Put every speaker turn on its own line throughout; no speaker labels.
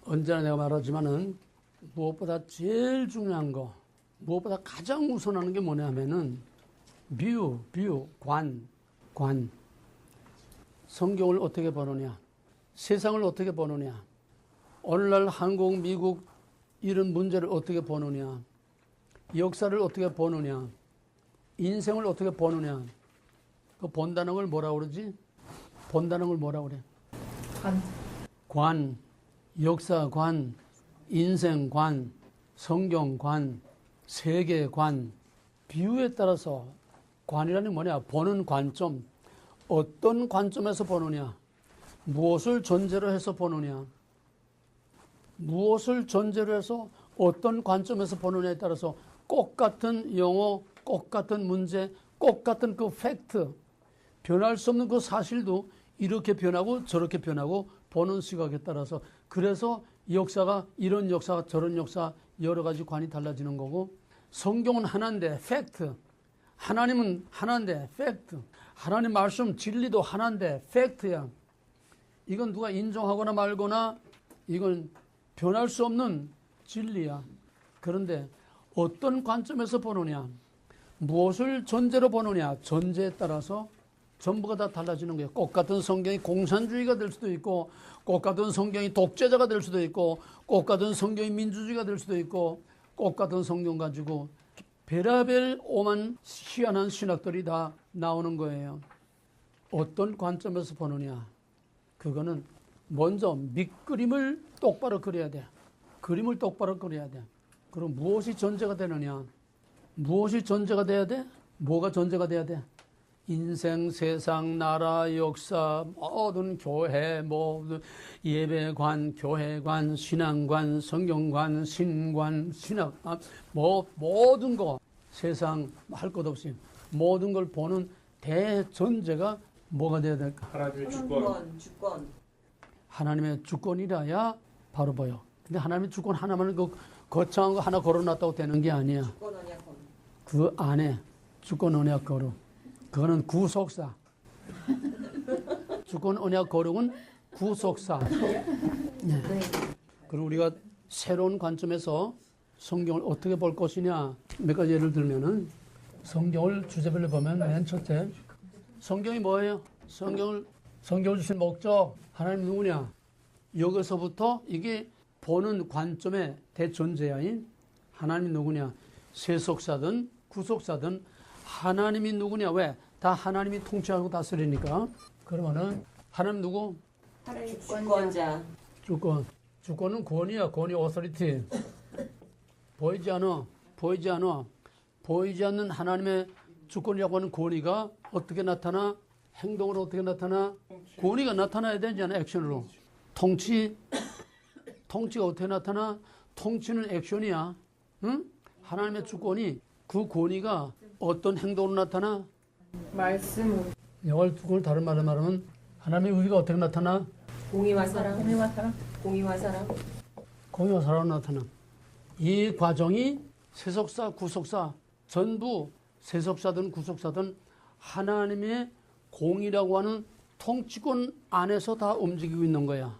언제나 내가 말하지만은 무엇보다 제일 중요한 거, 무엇보다 가장 우선하는 게 뭐냐 하면은 뷰, 관. 성경을 어떻게 보느냐, 세상을 어떻게 보느냐, 오늘날 한국, 미국 이런 문제를 어떻게 보느냐, 역사를 어떻게 보느냐, 인생을 어떻게 보느냐. 그 본다는 걸 뭐라고 그러지? 본다는 걸 뭐라고 그래? 관, 역사관, 인생관, 성경관, 세계관, 비유에 따라서 관이라는 게 뭐냐? 보는 관점, 어떤 관점에서 보느냐, 무엇을 전제로 해서 보느냐, 무엇을 전제로 해서 어떤 관점에서 보느냐에 따라서 똑같은 용어, 똑같은 문제, 똑같은 그 팩트, 변할 수 없는 그 사실도 이렇게 변하고 저렇게 변하고 보는 시각에 따라서, 그래서 역사가 이런 역사 저런 역사 여러 가지 관이 달라지는 거고, 성경은 하나인데 팩트, 하나님은 하나인데 팩트, 하나님 말씀 진리도 하나인데 팩트야. 이건 누가 인정하거나 말거나 이건 변할 수 없는 진리야. 그런데 어떤 관점에서 보느냐, 무엇을 전제로 보느냐, 전제에 따라서 전부가 다 달라지는 거예요. 똑같은 성경이 공산주의가 될 수도 있고, 똑같은 성경이 독재자가 될 수도 있고, 똑같은 성경이 민주주의가 될 수도 있고, 똑같은 성경 가지고 별의별 오만 희한한 신학들이 다 나오는 거예요. 어떤 관점에서 보느냐, 그거는 먼저 밑그림을 똑바로 그려야 돼. 그림을 똑바로 그려야 돼. 그럼 무엇이 전제가 되느냐, 무엇이 전제가 돼야 돼? 뭐가 전제가 돼야 돼? 인생, 세상, 나라, 역사, 모든 교회, 예배관, 교회관, 신앙관, 성경관, 신관, 신학, 모든 거, 세상 할 것 없이 모든 걸 보는 대전제가 뭐가 돼야 될까?
하나님의 주권.
하나님의 주권이라야 바로 보여. 근데 하나님의 주권 하나만 그 거창한 거 하나 걸어놨다고 되는 게 아니야.
주권 언약권.
그 안에 주권 언약 거룩, 그거는 구속사. 주권 언약 거룩은 구속사. 네. 그럼 우리가 새로운 관점에서 성경을 어떻게 볼 것이냐, 몇 가지 예를 들면은, 성경을 주제별로 보면 맨 첫째, 성경이 뭐예요? 성경을 주신 목적, 하나님 누구냐? 여기서부터 이게 보는 관점의 대전제야인 하나님 누구냐? 세속사든 구속사든 하나님이 누구냐? 왜? 다 하나님이 통치하고 다스리니까. 그러면은 하나님 누구?
주권자.
주권은 권위야. 권위, 오토리티. 보이지 않는 하나님의 주권이라고 하는 권위가 어떻게 나타나? 행동으로 어떻게 나타나? 권위가 나타나야 되잖아, 액션으로. 통치가 어떻게 나타나? 통치는 액션이야. 응? 하나님의 주권이, 그 권위가 어떤 행동으로 나타나?
말씀으로.
그걸 다른 말로 말하면 하나님의 의가 어떻게 나타나?
공의와 사랑.
공의와 사랑으로 나타나. 이 과정이 세속사, 구속사, 전부 세속사든 구속사든 하나님의 공의라고 하는 통치권 안에서 다 움직이고 있는 거야.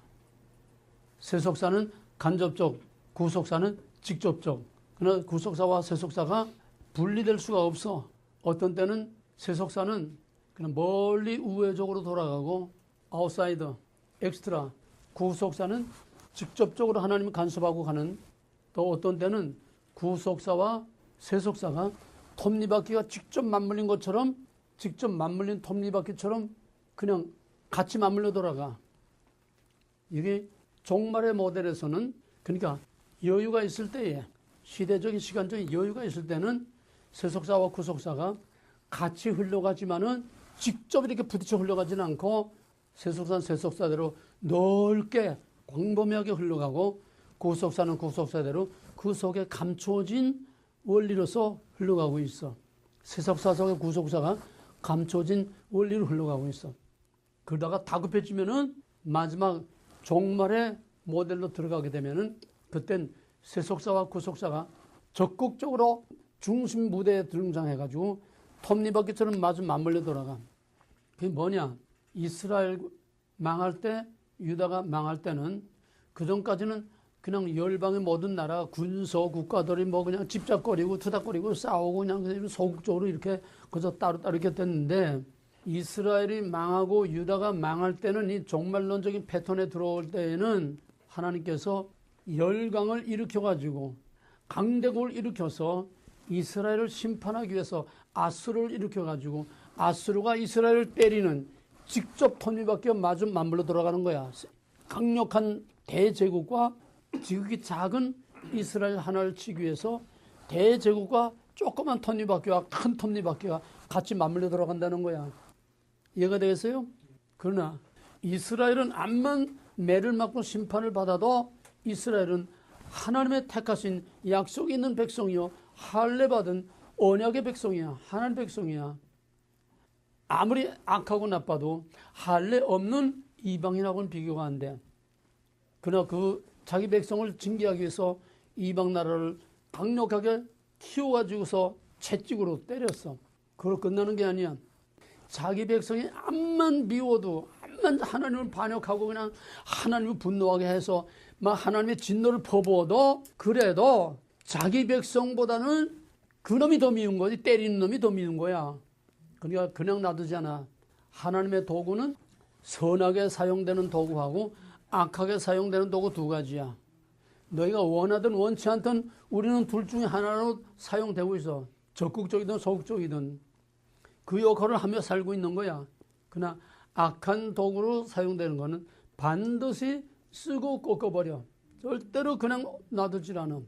세속사는 간접적, 구속사는 직접적. 그러나 구속사와 세속사가 분리될 수가 없어. 어떤 때는 세속사는 그냥 멀리 우회적으로 돌아가고, 아웃사이더, 엑스트라. 구속사는 직접적으로 하나님이 간섭하고 가는. 또 어떤 때는 구속사와 세속사가 톱니바퀴가 직접 맞물린 것처럼, 직접 맞물린 톱니바퀴처럼 그냥 같이 맞물려 돌아가. 이게 종말의 모델에서는, 그러니까 여유가 있을 때에, 시대적인 시간적인 여유가 있을 때는 세속사와 구속사가 같이 흘러가지만은 직접 이렇게 부딪혀 흘러가지는 않고, 세속사는 세속사대로 넓게 광범위하게 흘러가고, 구속사는 구속사대로 그 속에 감춰진 원리로서 흘러가고 있어. 세속사 속에 구속사가 감춰진 원리로 흘러가고 있어. 그러다가 다급해지면은 마지막 종말의 모델로 들어가게 되면은, 그땐 세속사와 구속사가 적극적으로 중심 무대에 등장해가지고 톱니바퀴처럼 마주 맞물려 돌아가. 그게 뭐냐? 이스라엘 망할 때, 유다가 망할 때는 그 전까지는 그냥 열방의 모든 나라 군서 국가들이 뭐 그냥 집착거리고 투닥거리고 싸우고 그냥 소극적으로 이렇게 그저 따로따로 이렇게 됐는데, 이스라엘이 망하고 유다가 망할 때는, 이 종말론적인 패턴에 들어올 때에는 하나님께서 열강을 일으켜가지고 강대국을 일으켜서 이스라엘을 심판하기 위해서 아수르를 일으켜가지고 아수르가 이스라엘을 때리는 직접 톱니바퀴가 마주 맞물러 들어가는 거야. 강력한 대제국과 지극히 작은 이스라엘 하나를 치기 위해서 대제국과 조그만 톱니바퀴와 큰 톱니바퀴가 같이 맞물려 들어간다는 거야. 이해가 되겠어요? 그러나 이스라엘은 암만 매를 맞고 심판을 받아도 이스라엘은 하나님의 택하신 약속이 있는 백성이요, 할례 받은 언약의 백성이야. 하나님 백성이야. 아무리 악하고 나빠도 할례 없는 이방인하고는 비교가 안 돼. 그러나 그 자기 백성을 징계하기 위해서 이방 나라를 강력하게 키워가지고서 채찍으로 때렸어. 그걸 끝나는 게 아니야. 자기 백성이 암만 미워도, 암만 하나님을 반역하고 그냥 하나님을 분노하게 해서 막 하나님의 진노를 퍼부어도, 그래도 자기 백성보다는 그놈이 더 미운 거지, 때리는 놈이 더 미운 거야. 그러니까 그냥 놔두지 않아. 하나님의 도구는 선하게 사용되는 도구하고 악하게 사용되는 도구 두 가지야. 너희가 원하든 원치 않든 우리는 둘 중에 하나로 사용되고 있어. 적극적이든 소극적이든 그 역할을 하며 살고 있는 거야. 그러나 악한 도구로 사용되는 거는 반드시 쓰고 꺾어버려. 절대로 그냥 놔두질 않아.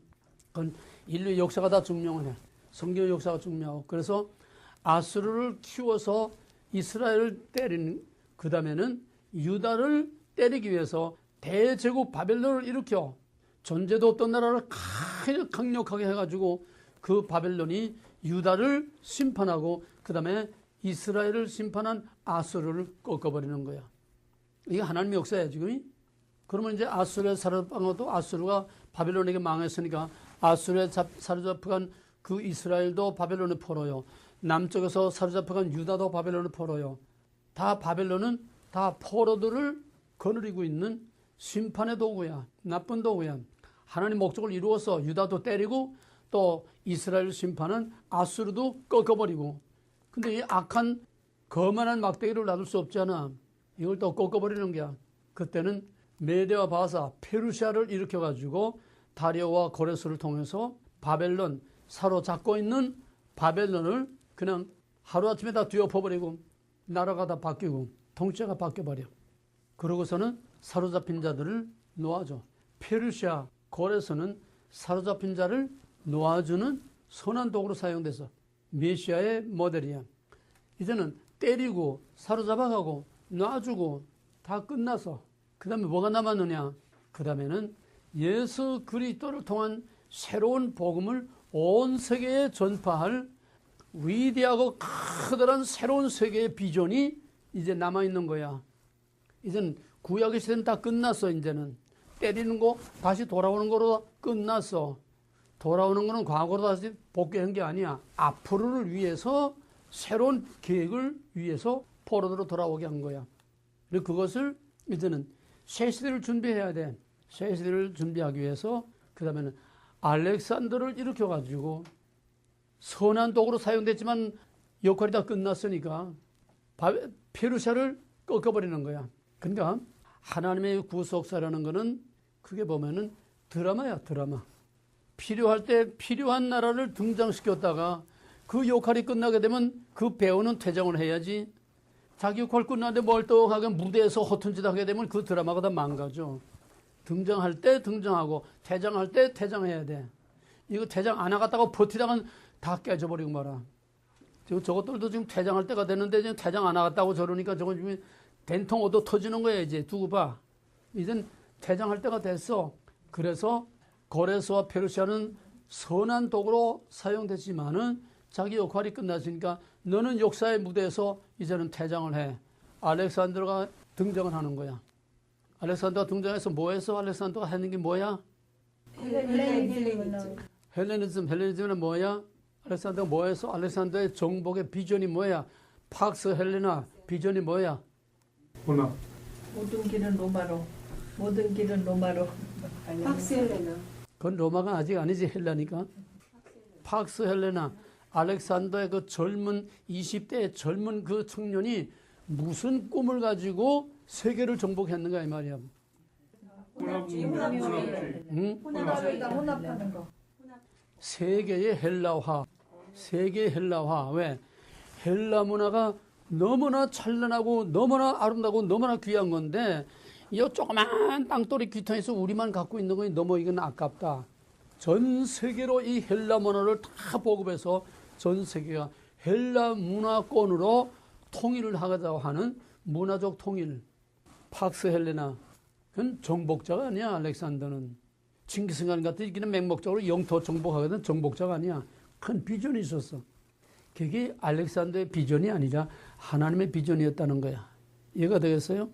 그건 인류의 역사가 다 증명을 해. 성경의 역사가 증명하고. 그래서 아수르를 키워서 이스라엘을 때리는, 그 다음에는 유다를 때리기 위해서 대제국 바벨론을 일으켜 존재도 없던 나라를 강력하게 해가지고 그 바벨론이 유다를 심판하고 그 다음에 이스라엘을 심판한 아수르를 꺾어버리는 거야. 이게 하나님의 역사야 지금. 그러면 이제 아수르에 사로잡힌 것도, 아수르가 바벨론에게 망했으니까 아수르에 사로잡힌 그 이스라엘도 바벨론에 포로요. 남쪽에서 사로잡혀간 유다도 바벨론에 포로요. 다 바벨론은 다 포로들을 거느리고 있는 심판의 도구야. 나쁜 도구야. 하나님 목적을 이루어서 유다도 때리고 또 이스라엘 심판은 아수르도 꺾어버리고. 근데 이 악한 거만한 막대기를 놔둘 수 없잖아. 이걸 또 꺾어버리는 거야. 그때는 메대와 바사, 페르시아를 일으켜가지고 다리오와 고레스를 통해서 바벨론, 사로잡고 있는 바벨론을 그냥 하루아침에 다 뒤엎어버리고 나라가 다 바뀌고 통치가 바뀌어버려. 그러고서는 사로잡힌 자들을 놓아줘. 페르시아, 고레스는 사로잡힌 자를 놓아주는 선한 도구로 사용돼서 메시아의 모델이야. 이제는 때리고 사로잡아가고 놔주고 다 끝나서 그 다음에 뭐가 남았느냐? 그 다음에는 예수 그리스도를 통한 새로운 복음을 온 세계에 전파할 위대하고 커다란 새로운 세계의 비전이 이제 남아있는 거야. 이제는 구약의 시대는 다 끝났어. 이제는 때리는 거 다시 돌아오는 거로 끝났어. 돌아오는 거는 과거로 다시 복귀한 게 아니야. 앞으로를 위해서 새로운 계획을 위해서 포로로 돌아오게 한 거야. 그리고 그것을 이제는 새 시대를 준비해야 돼. 새 시대를 준비하기 위해서 그 다음에는 알렉산더를 일으켜가지고 선한 도구로 사용됐지만 역할이 다 끝났으니까 페르시아를 꺾어버리는 거야. 그러니까 하나님의 구속사라는 거는 그게 보면은 드라마야, 드라마. 필요할 때 필요한 나라를 등장시켰다가 그 역할이 끝나게 되면 그 배우는 퇴장을 해야지. 자기 역할 끝나는데 멀뚱하게 무대에서 허튼 짓 하게 되면 그 드라마가 다 망가져. 등장할 때 등장하고 퇴장할 때 퇴장해야 돼. 이거 퇴장 안 하갔다가 버티다가 다 깨져버리고 말아. 지금 저것들도 지금 퇴장할 때가 됐는데 지금 퇴장 안 하갔다고 저러니까 저거 지금 된통 얻어 터지는 거야. 이제 두고 봐. 이젠 퇴장할 때가 됐어. 그래서 고레스와 페르시아는 선한 도구로 사용됐지만은 자기 역할이 끝났으니까 너는 역사의 무대에서 이제는 퇴장을 해. 알렉산더가 등장을 하는 거야. 알렉산더가 등장해서 뭐 했어? 알렉산더가 하는 게 뭐야? 헬레니즘은 뭐야? 알렉산더가 뭐 했어? 알렉산더의 정복의 비전이 뭐야? 팍스 헬레나 비전이 뭐야?
문화.
모든 길은 로마로.
모든 길은 로마로.
팍스 헬레나.
그건 로마가 아직 아니지, 헬라니까. 팍스 헬레나, 알렉산더의 그 젊은 20대의 젊은 그 청년이 무슨 꿈을 가지고 세계를 정복했는가 이 말이야. 응?
혼합하는 거.
세계의 헬라화, 세계의 헬라화. 왜? 헬라 문화가 너무나 찬란하고 너무나 아름다고 너무나 귀한 건데 이 조그만 땅돌이 귀퉁에서 우리만 갖고 있는 거니 너무 이건 아깝다. 전 세계로 이 헬라 문화를 다 보급해서 전 세계가 헬라 문화권으로 통일을 하자고 하는 문화적 통일. 팍스 헬레나. 그건 정복자가 아니야, 알렉산더는. 칭기스칸 같은 이기는 맹목적으로 영토 정복하거든 정복자가 아니야. 큰 비전이 있었어. 그게 알렉산더의 비전이 아니라 하나님의 비전이었다는 거야. 이해가 되겠어요?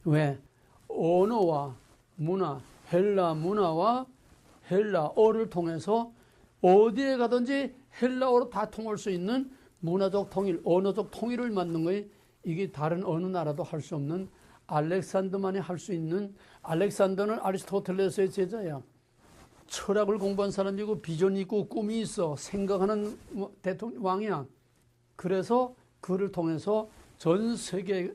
왜? 언어와 문화, 헬라 문화와 헬라어를 통해서 어디에 가든지 헬라어로 다 통할 수 있는 문화적 통일, 언어적 통일을 만든 거예요. 이게 다른 어느 나라도 할 수 없는 알렉산더만이 할 수 있는, 알렉산더는 아리스토텔레스의 제자야. 철학을 공부한 사람이고 비전이 있고 꿈이 있어. 생각하는 대통령, 왕이야. 그래서 그를 통해서 전 세계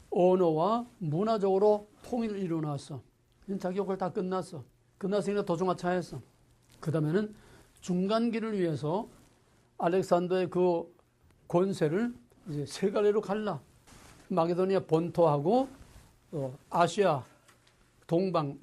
언어와 문화적으로 통일을 이루어놨어. 자기 역할 다 끝났어. 끝났으니까 도중하차했어. 그 다음에는 중간기를 위해서 알렉산더의 그 권세를 이제 세 갈래로 갈라. 마게도니아 본토하고 아시아 동방,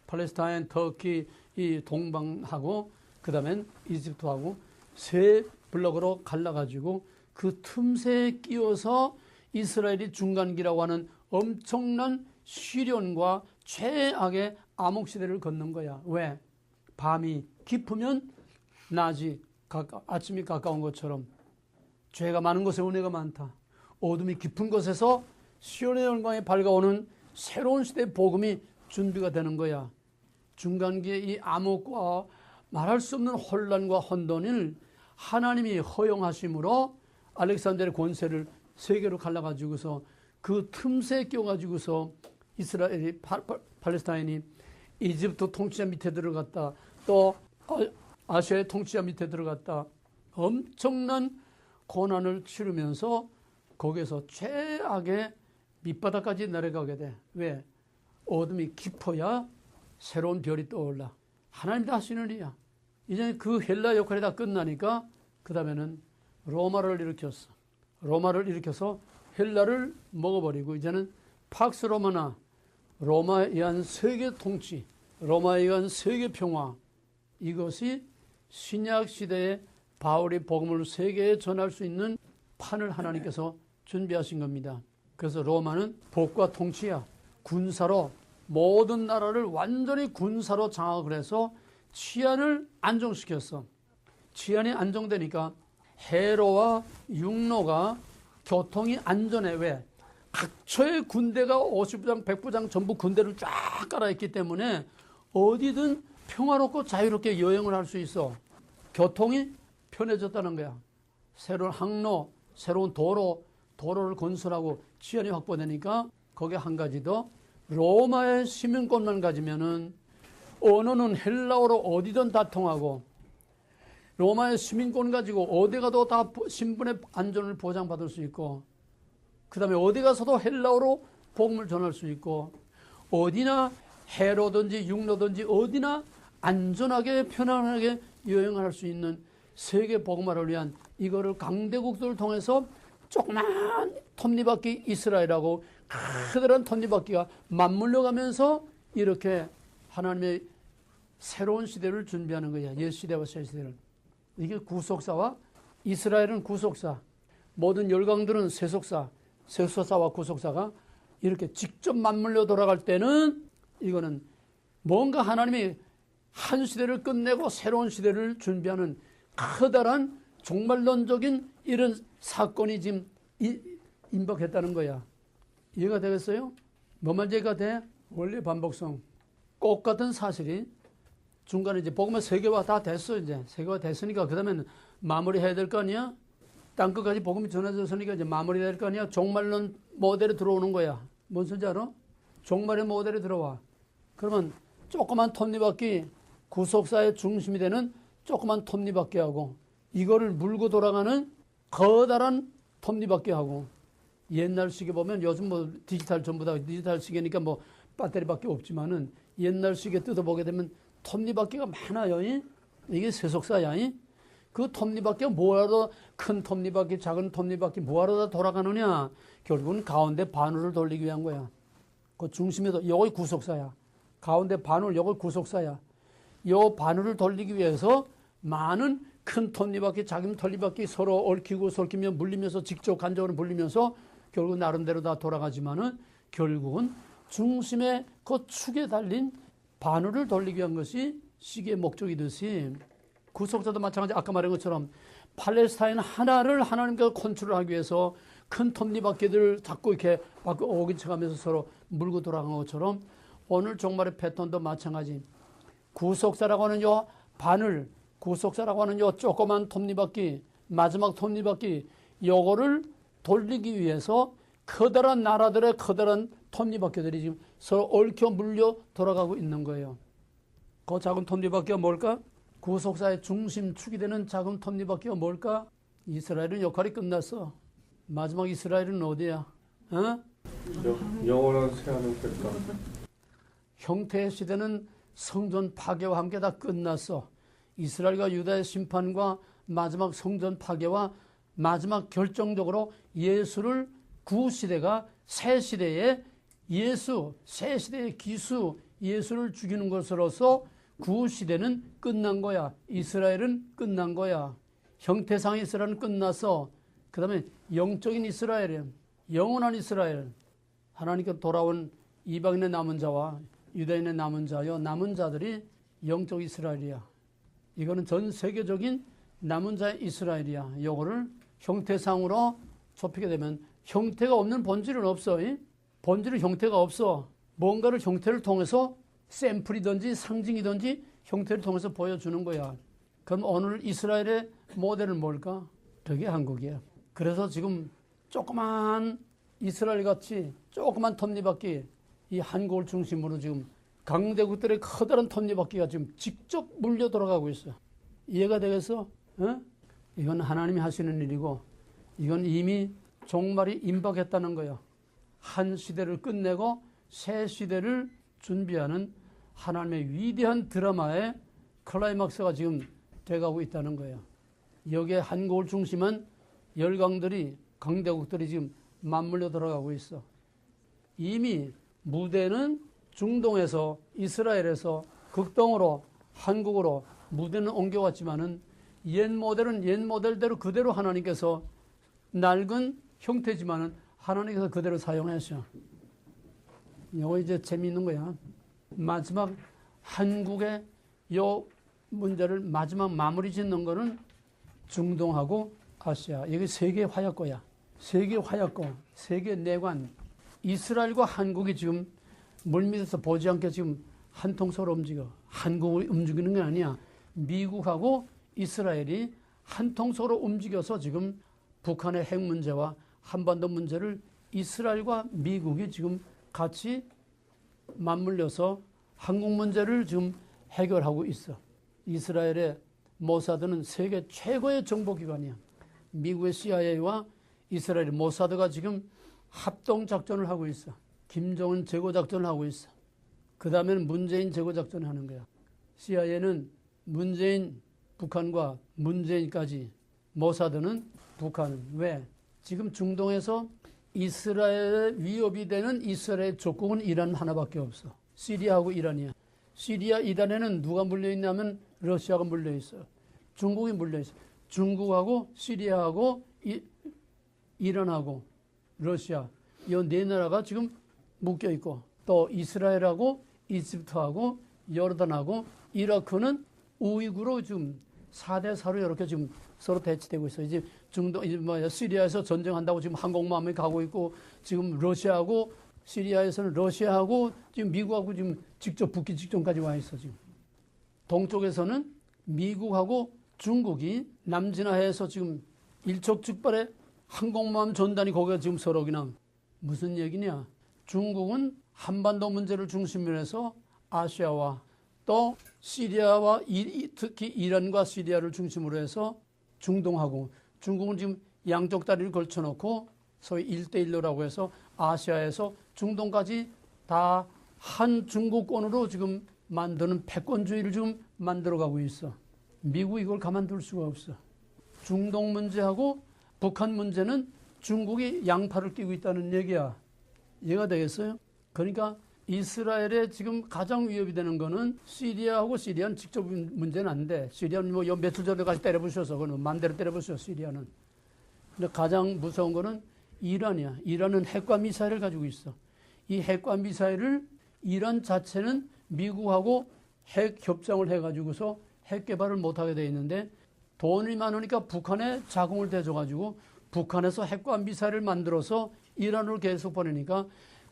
팔레스타인, 터키 이 동방하고 그 다음엔 이집트하고 세 블럭으로 갈라가지고 그 틈새에 끼워서 이스라엘이 중간기라고 하는 엄청난 시련과 최악의 암흑시대를 걷는 거야. 왜? 밤이 깊으면 낮이 아침이 가까운 것처럼 죄가 많은 곳에 은혜가 많다. 어둠이 깊은 곳에서 시온의 영광이 밝아오는 새로운 시대의 복음이 준비가 되는 거야. 중간기의 이 암흑과 말할 수 없는 혼란과 혼돈을 하나님이 허용하심으로 알렉산더의 권세를 세계로 갈라가지고서 그 틈새에 껴가지고서 이스라엘이 팔레스타인이 이집트 통치자 밑에 들어갔다. 또 아시아의 통치자 밑에 들어갔다. 엄청난 고난을 치르면서 거기에서 최악의 밑바닥까지 내려가게 돼. 왜? 어둠이 깊어야 새로운 별이 떠올라. 하나님 다 하시는 일이야. 이제 그 헬라 역할이 다 끝나니까 그 다음에는 로마를 일으켰어. 로마를 일으켜서 헬라를 먹어버리고 이제는 팍스 로마나 로마에 의한 세계 통치, 로마에 의한 세계 평화, 이것이 신약 시대에 바울이 복음을 세계에 전할 수 있는 판을 하나님께서 준비하신 겁니다. 그래서 로마는 복과 통치야. 군사로 모든 나라를 완전히 군사로 장악을 해서 치안을 안정시켰어. 치안이 안정되니까 해로와 육로가 교통이 안전해. 왜? 각처의 군대가 50부장, 100부장 전부 군대를 쫙 깔아있기 때문에 어디든 평화롭고 자유롭게 여행을 할 수 있어. 교통이 편해졌다는 거야. 새로운 항로, 새로운 도로를 건설하고 치안이 확보되니까 거기에 한 가지 더 로마의 시민권만 가지면은 언어는 헬라어로 어디든 다 통하고 로마의 시민권 가지고 어디 가도 다 신분의 안전을 보장받을 수 있고 그 다음에 어디 가서도 헬라어로 복음을 전할 수 있고 어디나 해로든지 육로든지 어디나 안전하게 편안하게 여행을 할 수 있는 세계 복음화를 위한 이거를 강대국들을 통해서 조그만 톱니바퀴 이스라엘하고 크다란 톱니바퀴가 맞물려 가면서 이렇게 하나님의 새로운 시대를 준비하는 거야. 옛 시대와 새 시대를. 이게 구속사와 이스라엘은 구속사, 모든 열강들은 세속사, 세속사와 구속사가 이렇게 직접 맞물려 돌아갈 때는 이거는 뭔가 하나님이 한 시대를 끝내고 새로운 시대를 준비하는 커다란 종말론적인 이런 사건이 지금 임박했다는 거야. 이해가 되겠어요? 뭐 말인지 이해가 돼? 원래 반복성. 꽃 같은 사실이 중간에 이제 복음의 세계화 다 됐어. 이제 세계화 됐으니까 그 다음에는 마무리해야 될 거 아니야? 땅끝까지 복음이 전해졌으니까 이제 마무리해야 될 거 아니야? 종말론 모델에 들어오는 거야. 뭔 소리인지 알아? 종말의 모델에 들어와. 그러면 조그만 톱니바퀴, 구속사의 중심이 되는 조그만 톱니바퀴하고 이거를 물고 돌아가는 커다란 톱니바퀴하고 옛날 시계 보면 요즘 뭐 디지털 전부 다 디지털 시계니까 뭐 배터리밖에 없지만은 옛날 시계 뜯어보게 되면 톱니바퀴가 많아요. 이게 세속사야. 그 톱니바퀴가 뭐하러 큰 톱니바퀴, 작은 톱니바퀴 뭐하러 다 돌아가느냐? 결국은 가운데 바늘을 돌리기 위한 거야. 그 중심에도 요거 구속사야. 가운데 바늘 요거 구속사야. 요 바늘을 돌리기 위해서 많은 큰 톱니바퀴, 작은 톱니바퀴 서로 얽히고 설키며 물리면서 직접 간접으로 물리면서 결국 나름대로 다 돌아가지만은 결국은 중심에 그 축에 달린 바늘을 돌리기 위한 것이 시계의 목적이듯이 구속사도 마찬가지 아까 말한 것처럼 팔레스타인 하나를 하나님께서 컨트롤하기 위해서 큰 톱니바퀴들을 자꾸 이렇게 오긴 쳐가면서 서로 물고 돌아간 것처럼 오늘 종말의 패턴도 마찬가지. 구속사라고 하는 요 바늘, 구속사라고 하는 요 조그만 톱니바퀴, 마지막 톱니바퀴 요거를 돌리기 위해서 커다란 나라들의 커다란 톱니바퀴들이 지금 서로 얽혀 물려 돌아가고 있는 거예요. 그 작은 톱니바퀴가 뭘까? 구속사의 중심축이 되는 작은 톱니바퀴가 뭘까? 이스라엘은 역할이 끝났어. 마지막 이스라엘은 어디야? 어?
영원한 새하늘 뺐다.
형태의 시대는 성전 파괴와 함께 다 끝났어. 이스라엘과 유다의 심판과 마지막 성전 파괴와 마지막 결정적으로 예수를 구시대가 새 시대에 예수, 새 시대의 기수 예수를 죽이는 것으로서 구시대는 끝난 거야. 이스라엘은 끝난 거야. 형태상의 이스라엘은 끝났어. 그 다음에 영적인 이스라엘이야. 영원한 이스라엘. 하나님께 돌아온 이방인의 남은 자와 유다인의 남은 자요. 남은 자들이 영적 이스라엘이야. 이거는 전 세계적인 남은 자의 이스라엘이야. 요거를 형태상으로 좁히게 되면 형태가 없는 본질은 없어. 본질은 형태가 없어. 뭔가를 형태를 통해서 샘플이든지 상징이든지 형태를 통해서 보여주는 거야. 그럼 오늘 이스라엘의 모델은 뭘까? 그게 한국이야. 그래서 지금 조그만 이스라엘 같이 조그만 톱니바퀴 이 한국을 중심으로 지금 강대국들의 커다란 톱니바퀴가 지금 직접 물려 돌아가고 있어. 이해가 되겠어? 어? 이건 하나님이 하시는 일이고 이건 이미 종말이 임박했다는 거야. 한 시대를 끝내고 새 시대를 준비하는 하나님의 위대한 드라마의 클라이막스가 지금 돼가고 있다는 거예요. 여기에 한국을 중심한 열강들이 강대국들이 지금 맞물려 들어가고 있어. 이미 무대는 중동에서 이스라엘에서 극동으로 한국으로 무대는 옮겨왔지만은 옛 모델은 옛 모델대로 그대로 하나님께서 낡은 형태지만은 하나님께서 그대로 사용하셔. 이거 이제 재미있는 거야. 마지막 한국의 요 문제를 마지막 마무리 짓는 거는 중동하고 아시아. 이게 세계 화약고야. 세계 화약고, 세계 내관. 이스라엘과 한국이 지금 물밑에서 보지 않게 지금 한 통속으로 움직여. 한국을 움직이는 게 아니야. 미국하고 이스라엘이 한 통속으로 움직여서 지금 북한의 핵 문제와 한반도 문제를 이스라엘과 미국이 지금 같이 맞물려서 한국 문제를 지금 해결하고 있어. 이스라엘의 모사드는 세계 최고의 정보기관이야. 미국의 CIA와 이스라엘의 모사드가 지금 합동작전을 하고 있어. 김정은 제거작전을 하고 있어. 그 다음에는 문재인 제거작전을 하는 거야. CIA는 문재인, 북한과 문재인까지, 모사드는 북한. 왜? 지금 중동에서 이스라엘의 위협이 되는 이스라엘 적국은 이란 하나밖에 없어. 시리아하고 이란이야. 시리아, 이란에는 누가 물려있냐면 러시아가 물려있어요. 중국이 물려있어요. 중국하고 시리아하고 이란하고 러시아 이 네 나라가 지금 묶여있고 또 이스라엘하고 이집트하고 요르단하고 이라크는 우익으로 지금 4대 4로 이렇게 지금 서로 대치되고 있어요. 이제 시리아에서 전쟁한다고 지금 항공모함이 가고 있고 지금 러시아하고 시리아에서는 러시아하고 지금 미국하고 지금 직접 붙기 직전까지 와 있어 지금. 동쪽에서는 미국하고 중국이 남진해에서 지금 일촉즉발의 항공모함 전단이 거기가 지금 서로 그냥 무슨 얘기냐. 중국은 한반도 문제를 중심으로 해서 아시아와 또 시리아와 특히 이란과 시리아를 중심으로 해서 중동하고 중국은 지금 양쪽 다리를 걸쳐놓고 소위 1대1로라고 해서 아시아에서 중동까지 다 한 중국권으로 지금 만드는 패권주의를 지금 만들어가고 있어. 미국이 이걸 가만둘 수가 없어. 중동 문제하고 북한 문제는 중국이 양팔을 끼고 있다는 얘기야. 이해가 되겠어요? 그러니까 이스라엘에 지금 가장 위협이 되는 거는 시리아하고 시리아는 직접 문제는 안 돼. 시리아는 뭐 며칠 전에 가서 때려부셔서 그는 맘대로 때려부셔 시리아는. 근데 가장 무서운 거는 이란이야. 이란은 핵과 미사일을 가지고 있어. 이 핵과 미사일을 이란 자체는 미국하고 핵 협정을 해가지고서 핵 개발을 못하게 돼 있는데 돈이 많으니까 북한에 자금을 대줘가지고 북한에서 핵과 미사일을 만들어서 이란으로 계속 보내니까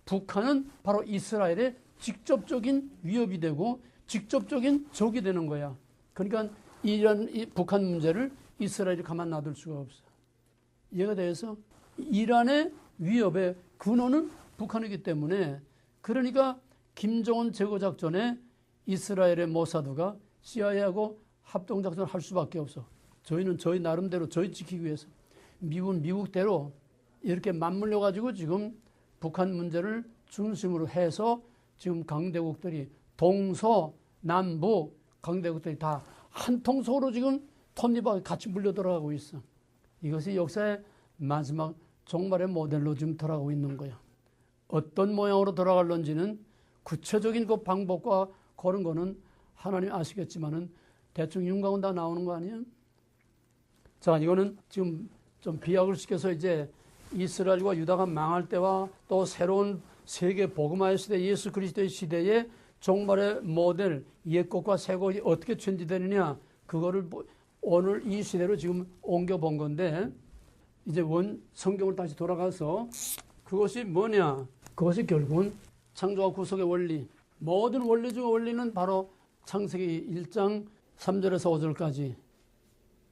북한은 바로 이스라엘의 직접적인 위협이 되고 직접적인 적이 되는 거야. 그러니까 북한 문제를 이스라엘이 가만 놔둘 수가 없어. 이해가 돼서 이란의 위협의 근원은 북한이기 때문에 그러니까 김정은 제거작전에 이스라엘의 모사드가 CIA하고 합동작전을 할 수밖에 없어. 저희는 저희 나름대로 저희 지키기 위해서 미국은 미국대로 이렇게 맞물려가지고 지금 북한 문제를 중심으로 해서 지금 강대국들이 동서, 남북 강대국들이 다 한 통속으로 지금 톱니바퀴 같이 물려 들어가고 있어. 이것이 역사의 마지막 종말의 모델로 지금 돌아가고 있는 거야. 어떤 모양으로 돌아갈런지는 구체적인 그 방법과 그런 거는 하나님 아시겠지만은 대충 윤곽은 다 나오는 거 아니에요? 자, 이거는 지금 좀 비약을 시켜서 이제 이스라엘과 유다가 망할 때와 또 새로운 세계 복음화의 시대, 예수 그리스도의 시대에 종말의 모델, 옛것과 새것이 어떻게 전지되느냐, 그거를 오늘 이 시대로 지금 옮겨본 건데, 이제 성경을 다시 돌아가서 그것이 뭐냐? 그것이 결국은 창조와 구속의 원리, 모든 원리 중 원리는 바로 창세기 1장 3절에서 5절까지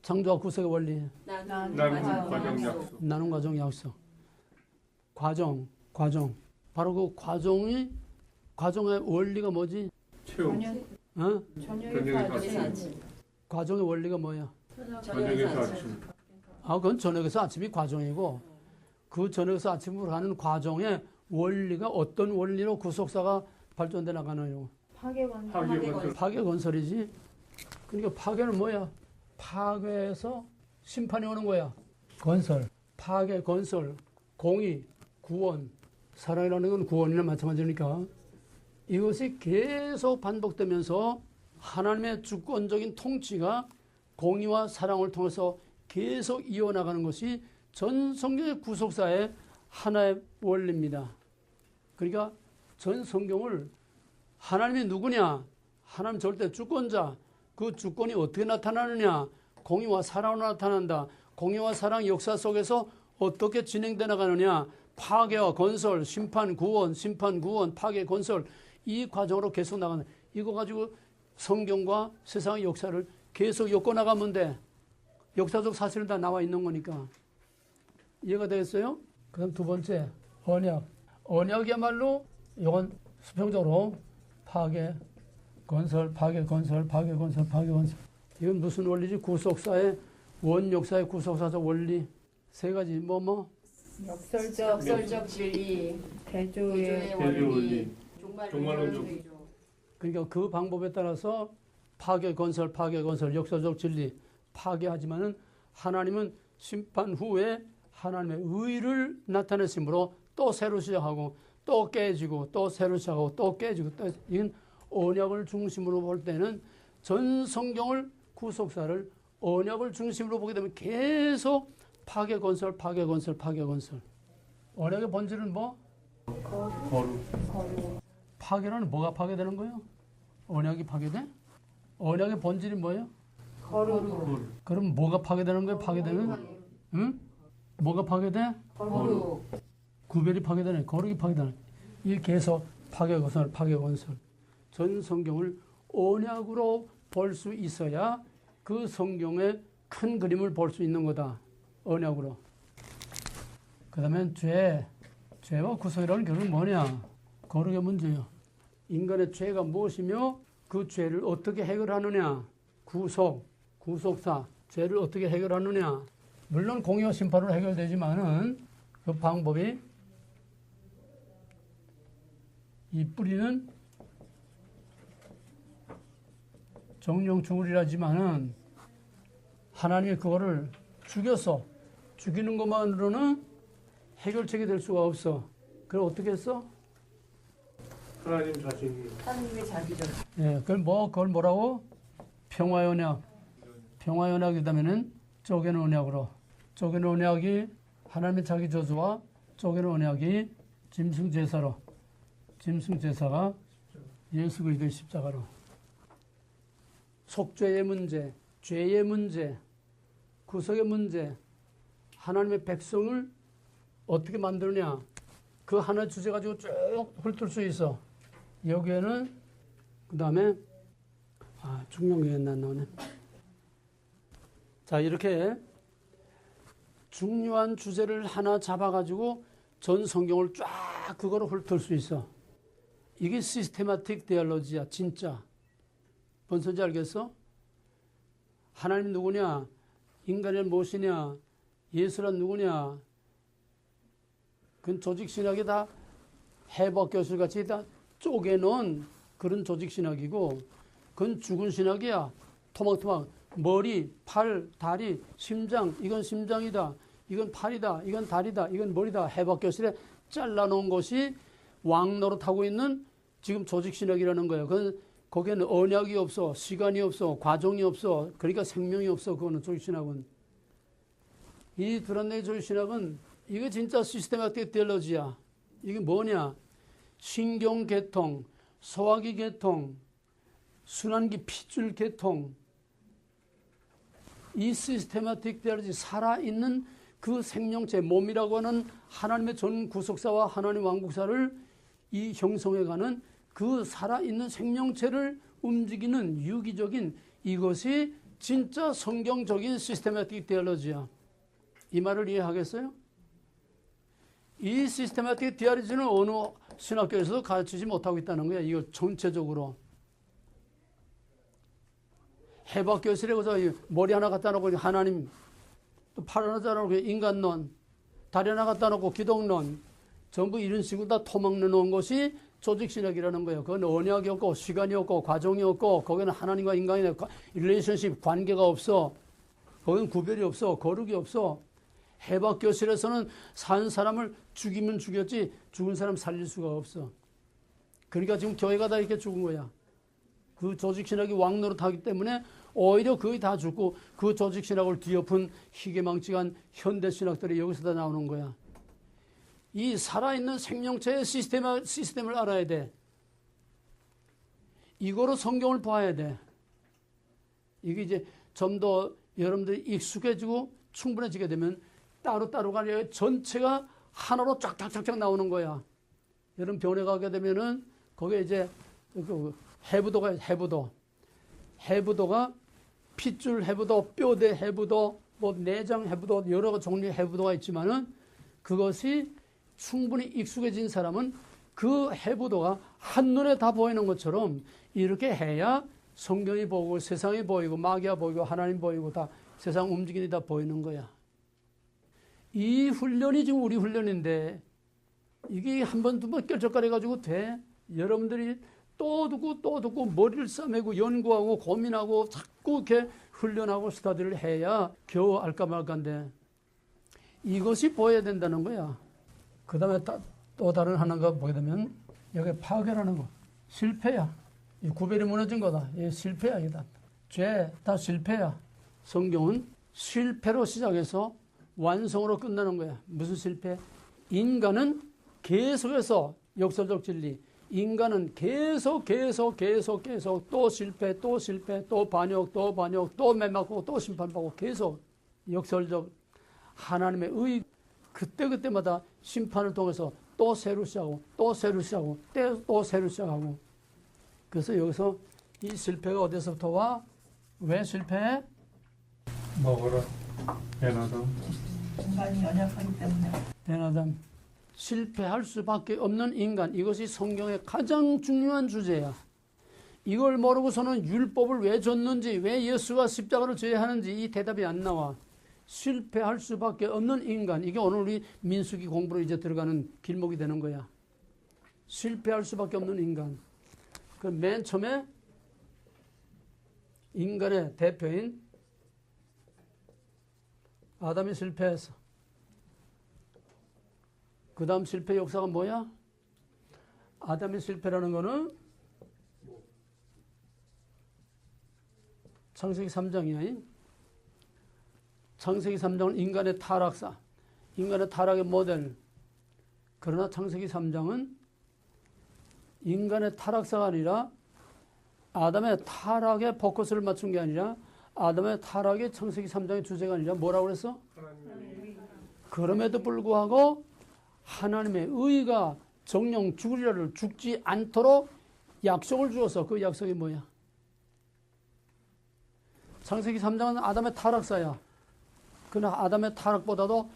창조와 구속의 원리,
나눔 과정 약속.
나눔 과정 약속, 과정. 바로 그 과정의 원리가 뭐지?
체험.
어?
저녁에서 아침.
과정의 원리가 뭐야?
저녁에서 아침.
그건 저녁에서 아침이 과정이고, 그 저녁에서 아침으로 가는 과정의 원리가 어떤 원리로 구속사가 발전돼 나가나요? 파괴 건설이지. 그러니까 파괴는 뭐야? 파괴에서 심판이 오는 거야. 건설, 파괴, 건설, 공의, 구원. 사랑이라는 건 구원이나 마찬가지니까 이것이 계속 반복되면서 하나님의 주권적인 통치가 공의와 사랑을 통해서 계속 이어나가는 것이 전 성경의 구속사의 하나의 원리입니다. 그러니까 전 성경을 하나님이 누구냐? 하나님 절대 주권자. 그 주권이 어떻게 나타나느냐? 공의와 사랑으로 나타난다. 공의와 사랑 역사 속에서 어떻게 진행돼 나가느냐? 파괴와 건설, 심판, 구원, 파괴, 건설 이 과정으로 계속 나가는 이거 가지고 성경과 세상의 역사를 계속 엮어나가면 돼. 역사적 사실은 다 나와 있는 거니까. 이해가 되겠어요? 그 다음 두 번째, 언약. 언약이야말로 이건 수평적으로 파괴, 건설, 파괴, 건설, 파괴, 건설, 파괴, 건설. 이건 무슨 원리지? 구속사의 원역사의 구속사적 원리. 세 가지,
역설적 진리, 대조의 원리,
종말론적.
그러니까 그 방법에 따라서 파괴, 건설, 역사적 진리, 파괴하지만은 하나님은 심판 후에 하나님의 의를 나타내심으로 또 새로 시작하고 또 깨지고 또 새로 시작하고 또 깨지고 또 이건 언약을 중심으로 볼 때는 전 성경을 구속사를 언약을 중심으로 보게 되면 계속 파괴, 건설. 언약의 본질은 뭐?
거룩.
파괴는 뭐가 파괴되는 거예요? 언약이 파괴돼? 언약의 본질이 뭐예요?
거룩.
그럼 뭐가 파괴되는 거예요? 파괴되면? 응? 뭐가 파괴돼?
거룩.
구별이 파괴되네. 거룩이 파괴되네. 이 계속 파괴, 건설. 전 성경을 언약으로 볼 수 있어야 그 성경의 큰 그림을 볼 수 있는 거다. 언약으로. 그 다음에 죄와 구속이라는 결국은 뭐냐? 거룩의 문제예요. 인간의 죄가 무엇이며 그 죄를 어떻게 해결하느냐. 구속사, 죄를 어떻게 해결하느냐. 물론 공의와 심판으로 해결되지만은 그 방법이 이 뿌리는 정령 죽으리라지만은 하나님이 그거를 죽이는 것만으로는 해결책이 될 수가 없어. 그럼 어떻게 했어?
하나님 자신이
하나님의 자기적.
예, 그걸 뭐라고? 평화의 언약. 평화의 언약이다면은 쪼개는 언약으로. 쪼개는 언약이 하나님의 자기 저주와 쪼개는 언약이 짐승 제사로. 짐승 제사가 예수 그리스도의 십자가로. 속죄의 문제, 죄의 문제, 구속의 문제, 하나님의 백성을 어떻게 만드느냐. 그 하나 주제 가지고 쭉 훑을 수 있어. 여기에는 그 다음에 중용기에 안 나오네. 자, 이렇게 중요한 주제를 하나 잡아가지고 전 성경을 쫙 그거로 훑을 수 있어. 이게 시스테마틱 디알로지야, 진짜. 뭔 소리인지 알겠어? 하나님 누구냐? 인간은 무엇이냐? 예수란 누구냐? 그건 조직신학이 다 해법교술같이 다 쪼개놓은 그런 조직신학이고, 그건 죽은 신학이야. 토막토막 머리, 팔, 다리, 심장, 이건 심장이다, 이건 팔이다, 이건 다리다, 이건 머리다. 해법교술에 잘라놓은 것이 왕노릇하고 있는 지금 조직신학이라는 거예요. 그건 거기에는 언약이 없어, 시간이 없어, 과정이 없어, 그러니까 생명이 없어. 그거는 조직신학은. 이 드란네의 조직신학은 이게 진짜 시스테마틱 디얼로지야. 이게 뭐냐? 신경계통, 소화기 계통, 순환기 핏줄 계통. 이 시스테마틱 디얼로지, 살아있는 그 생명체, 몸이라고 하는 하나님의 전 구속사와 하나님 왕국사를 이 형성해가는 그 살아있는 생명체를 움직이는 유기적인, 이것이 진짜 성경적인 시스테마틱 디얼로지야. 이 말을 이해하겠어요? 이 시스테마틱 디얼로지는 어느 신학교에서도 가르치지 못하고 있다는 거야. 이거 전체적으로. 해박교실에 가서 머리 하나 갖다 놓고 하나님, 또 팔 하나 갖다 놓고 인간론, 다리 하나 갖다 놓고 기독론, 전부 이런 식으로 다 토막내 놓은 것이 조직신학이라는 거예요. 그건 언약이 없고 시간이 없고 과정이 없고, 거기는 하나님과 인간의 릴레이션십, 관계가 없어. 거기는 구별이 없어. 거룩이 없어. 해박교실에서는 산 사람을 죽이면 죽였지 죽은 사람 살릴 수가 없어. 그러니까 지금 교회가 다 이렇게 죽은 거야. 그 조직신학이 왕노릇하기 때문에 오히려 거의 다 죽고, 그 조직신학을 뒤엎은 희귀망측한 현대신학들이 여기서 다 나오는 거야. 이 살아있는 생명체의 시스템을 알아야 돼. 이거로 성경을 봐야 돼. 이게 이제 좀 더 여러분들이 익숙해지고 충분해지게 되면 따로따로가 아니라 전체가 하나로 쫙쫙쫙쫙 나오는 거야. 여러분 병원에 가게 되면은 거기에 이제 그 해부도가 해부도가 핏줄 해부도, 뼈대 해부도, 뭐 내장 해부도, 여러 종류의 해부도가 있지만은 그것이 충분히 익숙해진 사람은 그 해부도가 한눈에 다 보이는 것처럼 이렇게 해야 성경이 보이고 세상이 보이고 마귀가 보이고 하나님 보이고 다 세상 움직임이 다 보이는 거야. 이 훈련이 지금 우리 훈련인데 이게 한 번, 두 번 껴적거려가지고 돼? 여러분들이 또 듣고 머리를 싸매고 연구하고 고민하고 자꾸 이렇게 훈련하고 스터디를 해야 겨우 알까 말까인데, 이것이 보여야 된다는 거야. 그 다음에 또 다른 하나가 보게 되면 여기 파괴라는 거. 실패야. 이 구별이 무너진 거다. 이 실패야. 이다. 죄 다 실패야. 성경은 실패로 시작해서 완성으로 끝나는 거야. 무슨 실패? 인간은 계속해서 역설적 진리. 인간은 계속 또 실패, 또 반역, 또 매맞고, 또 심판받고, 계속 역설적 하나님의 의, 그때마다 심판을 통해서 또 새로 시작하고, 또 새로 시작하고. 그래서 여기서 이 실패가 어디서부터 와? 왜 실패해?
먹어라. 배나다.
인간이 연약하기 때문에.
베나담. 실패할 수밖에 없는 인간. 이것이 성경의 가장 중요한 주제야. 이걸 모르고서는 율법을 왜 줬는지, 왜 예수가 십자가를 져야 하는지 이 대답이 안 나와. 실패할 수밖에 없는 인간. 이게 오늘 우리 민수기 공부로 이제 들어가는 길목이 되는 거야. 실패할 수밖에 없는 인간. 그 맨 처음에 인간의 대표인 아담이 실패했어. 그 다음 실패 역사가 뭐야? 아담의 실패라는 거는 창세기 3장이야. 창세기 3장은 인간의 타락사, 인간의 타락의 모델. 그러나 창세기 3장은 인간의 타락사가 아니라 아담의 타락에 포커스를 맞춘 게 아니라 아담의 타락이 창세기 3장의 주제가 아니라 뭐라고 그랬어? 그럼에도 불구하고 하나님의 의가 정령 죽으리라를 죽지 않도록 약속을 주어서 그 약속이 뭐야? 창세기 3장은 아담의 타락사야. 그러나 아담의 타락보다도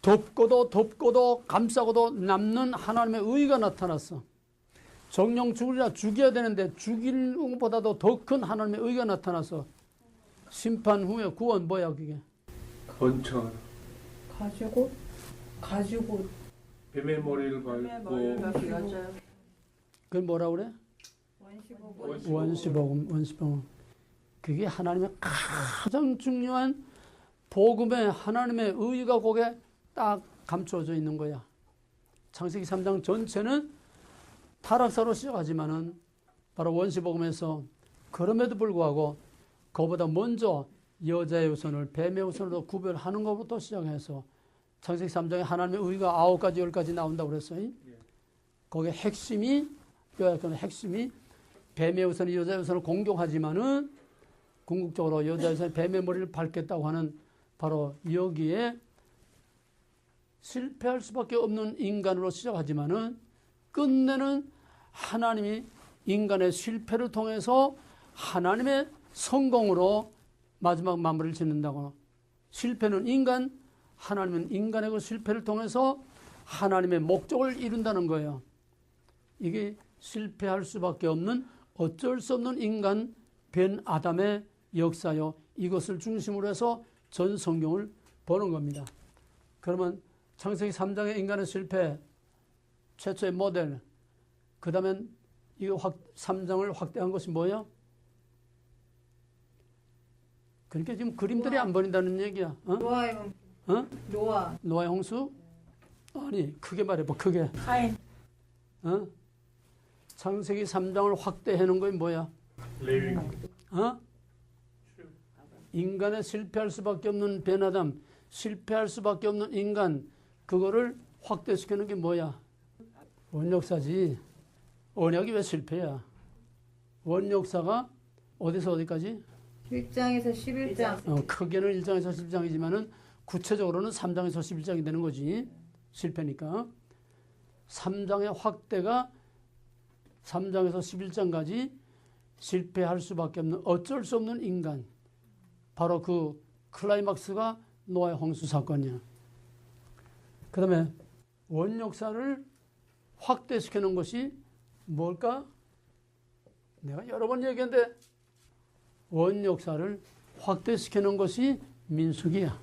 덮고도 감싸고도 남는 하나님의 의가 나타났어. 정령 죽으리라 죽여야 되는데 죽이는 것보다도 더 큰 하나님의 의가 나타나서 심판 후에 구원 뭐야 그게?
번창.
가지고
뱀의 머리를 밟고.
그걸 뭐라 그래? 원시복음. 그게 하나님의 가장 중요한 복음의 하나님의 의가 거기에 딱 감춰져 있는 거야. 창세기 3장 전체는 타락사로 시작하지만은 바로 원시복음에서 그럼에도 불구하고 그보다 먼저 여자의 우선을 뱀의 우선으로 구별하는 것부터 시작해서 창세기 3장에 하나님의 의가 9가지 10가지 나온다고 그랬어요. 거기에 핵심이 뱀의 우선이 여자의 우선을 공격하지만은 궁극적으로 여자의 우선이 뱀의 머리를 밟겠다고 하는 바로 여기에 실패할 수밖에 없는 인간으로 시작하지만은 끝내는 하나님이 인간의 실패를 통해서 하나님의 성공으로 마지막 마무리를 짓는다고. 실패는 인간, 하나님은 인간의 그 실패를 통해서 하나님의 목적을 이룬다는 거예요. 이게 실패할 수밖에 없는 어쩔 수 없는 인간 벤 아담의 역사요. 이것을 중심으로 해서 전 성경을 보는 겁니다. 그러면 창세기 3장의 인간의 실패 최초의 모델, 그 다음엔 이거 3장을 확대한 것이 뭐예요? 그러니까 지금 그림들이 안 보인다는 얘기야. 노아의 홍수? 아니, 크게 말해봐, 크게.
카인.
창세기 3장을 확대해 놓은 건 뭐야?
레위.
인간의 실패할 수밖에 없는 벤아담, 실패할 수밖에 없는 인간, 그거를 확대시키는 게 뭐야? 원역사지. 언약이 왜 실패야? 원역사가 어디서 어디까지?
1장에서 11장.
크게는 1장에서 10장이지만은 구체적으로는 3장에서 11장이 되는 거지. 실패니까. 3장의 확대가 3장에서 11장까지 실패할 수밖에 없는 어쩔 수 없는 인간. 바로 그 클라이막스가 노아의 홍수 사건이야. 그 다음에 원역사를 확대시켜 놓은 것이 뭘까? 내가 여러 번 얘기했는데 원역사를 확대시켜 놓은 것이 민수기야.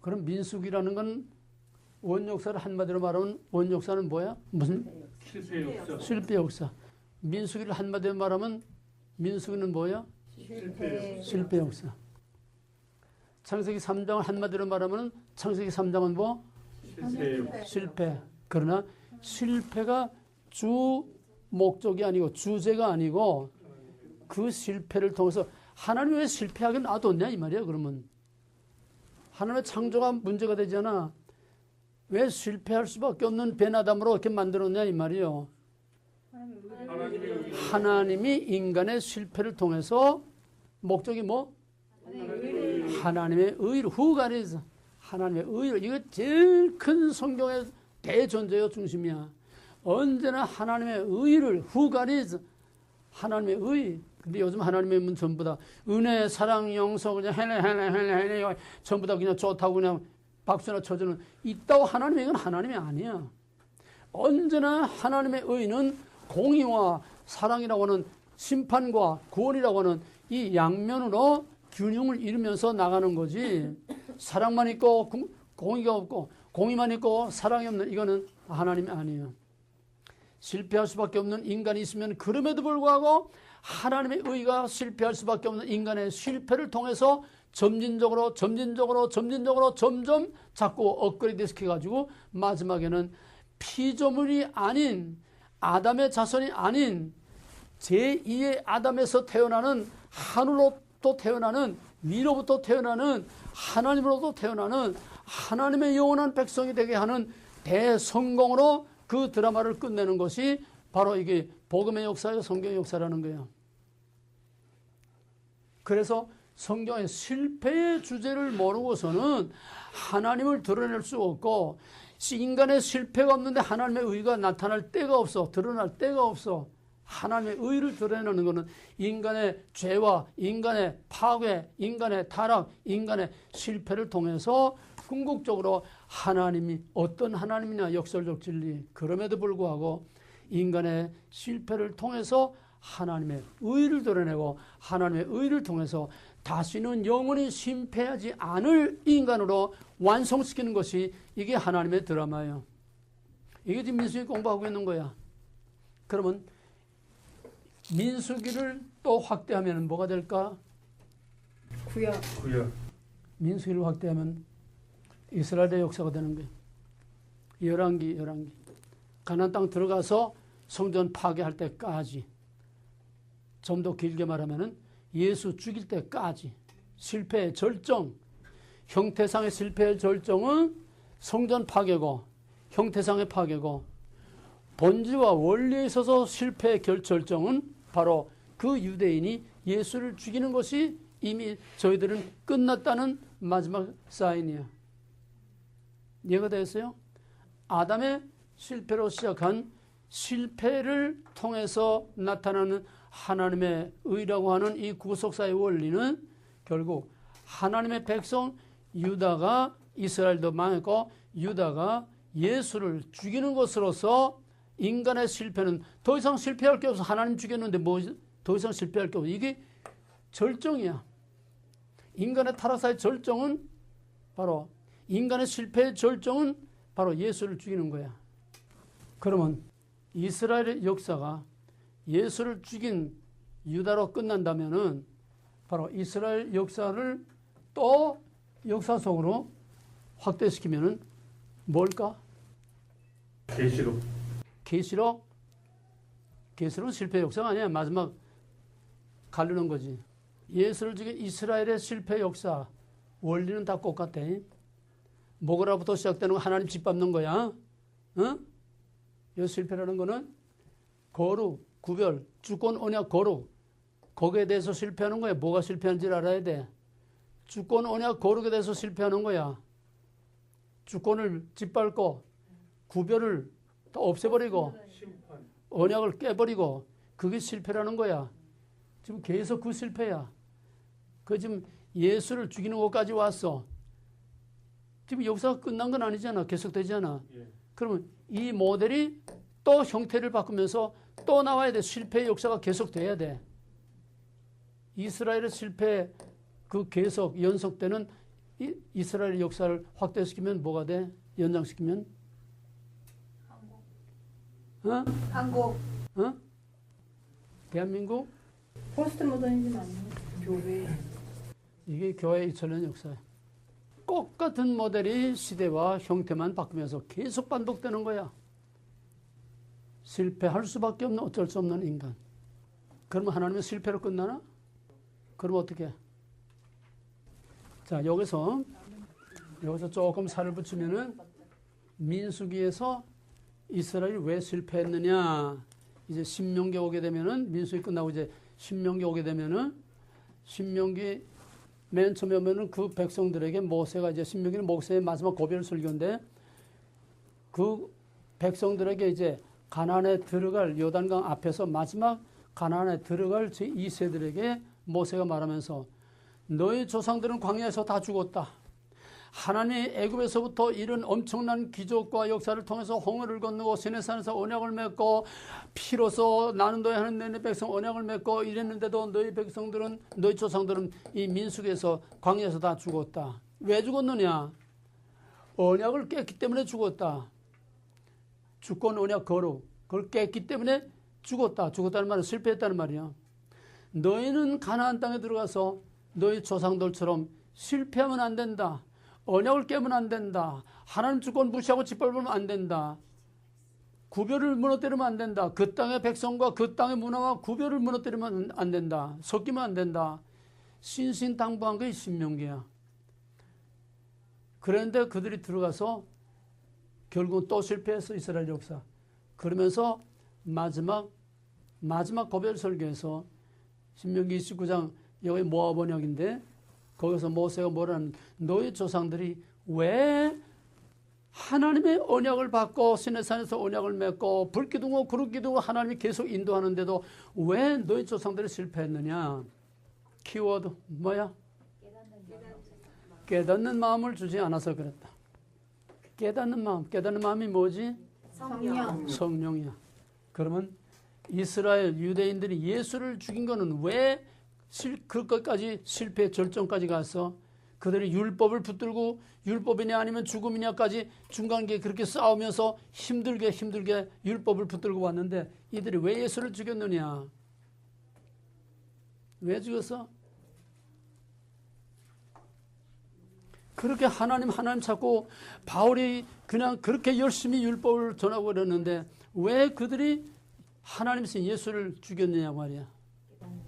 그럼 민수기라는 건 원역사를 한마디로 말하면 원역사는 뭐야? 무슨?
실패 역사.
실패 역사. 민수기를 한마디로 말하면 민수기는 뭐야? 실패 역사. 창세기 3장을 한마디로 말하면 창세기 3장은 뭐? 실패. 그러나 실패가 주 목적이 아니고 주제가 아니고 그 실패를 통해서 하나님이 왜 실패하게 놔뒀냐 이 말이야. 그러면 하나님의 창조가 문제가 되잖아. 왜 실패할 수밖에 없는 벤아담으로 이렇게 만들었냐 이 말이요. 하나님이 인간의 실패를 통해서 목적이 뭐? 하나님의 의로 후가리서 하나님의 의로. 이거 제일 큰 성경의 대존재요 중심이야. 언제나 하나님의 의를 후가리서 하나님의 의. 근데 요즘 하나님의 문 전부 다 은혜, 사랑, 용서 그냥 해내 전부 다 그냥 좋다고 그냥 박수나 쳐주는 있다고 하나님의 건 하나님이 아니야. 언제나 하나님의 의는 공의와 사랑이라고 하는 심판과 구원이라고 하는 이 양면으로 균형을 이루면서 나가는 거지. 사랑만 있고 공의가 없고 공의만 있고 사랑이 없는 이거는 하나님이 아니에요. 실패할 수밖에 없는 인간이 있으면 그럼에도 불구하고 하나님의 의가 실패할 수밖에 없는 인간의 실패를 통해서 점진적으로 점점 자꾸 업그레이드 시켜가지고 마지막에는 피조물이 아닌 아담의 자손이 아닌 제2의 아담에서 태어나는 하늘로부터 태어나는 위로부터 태어나는 하나님으로부터 태어나는 하나님의 영원한 백성이 되게 하는 대성공으로 그 드라마를 끝내는 것이 바로 이게 복음의 역사예요. 성경의 역사라는 거예요. 그래서 성경의 실패의 주제를 모르고서는 하나님을 드러낼 수 없고 인간의 실패가 없는데 하나님의 의가 나타날 때가 없어. 드러날 때가 없어. 하나님의 의를 드러내는 것은 인간의 죄와 인간의 파괴, 인간의 타락, 인간의 실패를 통해서 궁극적으로 하나님이 어떤 하나님이냐 역설적 진리. 그럼에도 불구하고 인간의 실패를 통해서 하나님의 의를 드러내고 하나님의 의를 통해서 다시는 영원히 실패하지 않을 인간으로 완성시키는 것이 이게 하나님의 드라마예요. 이게 지금 민수기 공부하고 있는 거야. 그러면 민수기를 또 확대하면 뭐가 될까?
구약.
민수기를 확대하면 이스라엘의 역사가 되는 거예요. 열왕기. 가나안 땅 들어가서 성전 파괴할 때까지. 좀 더 길게 말하면은 예수 죽일 때까지 실패의 절정, 형태상의 실패의 절정은 성전 파괴고 형태상의 파괴고 본질과 원리에 있어서 실패의 절정은 바로 그 유대인이 예수를 죽이는 것이 이미 저희들은 끝났다는 마지막 사인이에요. 이해가 되었어요? 아담의 실패로 시작한 실패를 통해서 나타나는 하나님의 의라고 하는 이 구속사의 원리는 결국 하나님의 백성 유다가 이스라엘도 망했고 유다가 예수를 죽이는 것으로서 인간의 실패는 더 이상 실패할 게 없어. 하나님 죽였는데 뭐 더 이상 실패할 게 없어. 이게 절정이야. 인간의 타락사의 절정은 바로 인간의 실패의 절정은 바로 예수를 죽이는 거야. 그러면 이스라엘의 역사가 예수를 죽인 유다로 끝난다면은 바로 이스라엘 역사를 또 역사 속으로 확대시키면은 뭘까? 계시록? 계시록은 실패 역사가 아니야. 마지막 가르는 거지. 예수를 죽인 이스라엘의 실패 역사 원리는 다 똑같아. 모그라부터 시작되는 거 하나님 짓밟는 거야. 어? 이 실패라는 거는 거룩, 구별, 주권, 언약, 거룩. 거기에 대해서 실패하는 거야. 뭐가 실패한지를 알아야 돼. 주권, 언약, 거룩에 대해서 실패하는 거야. 주권을 짓밟고 구별을 다 없애버리고 언약을 깨버리고 그게 실패라는 거야. 지금 계속 그 실패야. 그 지금 예수를 죽이는 것까지 왔어. 지금 역사가 끝난 건 아니잖아. 계속되잖아. 그러면 이 모델이 또 형태를 바꾸면서 또 나와야 돼. 실패의 역사가 계속돼야 돼. 이스라엘의 실패 그 계속 연속되는 이스라엘 역사를 확대시키면 뭐가 돼? 연장시키면?
한국.
어? 대한민국?
포스트 모더니즘 아니에요? 교회.
이게 교회 2000년 역사야. 똑같은 모델이 시대와 형태만 바꾸면서 계속 반복되는 거야. 실패할 수밖에 없는 어쩔 수 없는 인간. 그러면 하나님의 실패로 끝나나? 그럼 어떻게? 자, 여기서 조금 살을 붙이면은 민수기에서 이스라엘이 왜 실패했느냐? 이제 신명기 오게 되면은 민수기 끝나고 이제 신명기 오게 되면은 신명기 맨 처음에 오면은 그 백성들에게 모세가 이제 신명기는 모세의 마지막 고별 설교인데 그 백성들에게 이제 가나안에 들어갈 요단강 앞에서 마지막 가나안에 들어갈 제2세들에게 모세가 말하면서 너희 조상들은 광야에서 다 죽었다. 하나님이 애굽에서부터 이런 엄청난 기적과 역사를 통해서 홍해를 건너고 시내산에서 언약을 맺고 피로서 나는 너희 하는 너희 백성 언약을 맺고 이랬는데도 너희 백성들은 너희 조상들은 이 민수기에서 광야에서 다 죽었다. 왜 죽었느냐? 언약을 깼기 때문에 죽었다. 주권 언약 거룩 그걸 깼기 때문에 죽었다. 죽었다는 말은 실패했다는 말이야. 너희는 가나안 땅에 들어가서 너희 조상들처럼 실패하면 안 된다. 언약을 깨면 안 된다. 하나님 주권 무시하고 짓밟으면 안 된다. 구별을 무너뜨리면 안 된다. 그 땅의 백성과 그 땅의 문화와 구별을 무너뜨리면 안 된다. 섞이면 안 된다. 신신당부한 게 신명기야. 그런데 그들이 들어가서 결국은 또 실패했어. 이스라엘 역사. 그러면서 마지막 고별 설교에서 신명기 29장 여기 모압 언약인데 거기서 모세가 뭐라는 너희 조상들이 왜 하나님의 언약을 받고 시내산에서 언약을 맺고 불기둥고 구름기둥고 하나님이 계속 인도하는데도 왜 너희 조상들이 실패했느냐. 키워드 뭐야? 깨닫는 마음을 주지 않아서 그랬다. 깨닫는 마음이 뭐지?
성령.
성령이야. 그러면 이스라엘 유대인들이 예수를 죽인 거는 왜 그것까지 실패 절정까지 가서 그들이 율법을 붙들고 율법이냐 아니면 죽음이냐까지 중간계 그렇게 싸우면서 힘들게 율법을 붙들고 왔는데 이들이 왜 예수를 죽였느냐? 왜 죽였어? 그렇게 하나님 찾고 바울이 그냥 그렇게 열심히 율법을 전하고 그랬는데 왜 그들이 하나님께서 예수를 죽였느냐 말이야.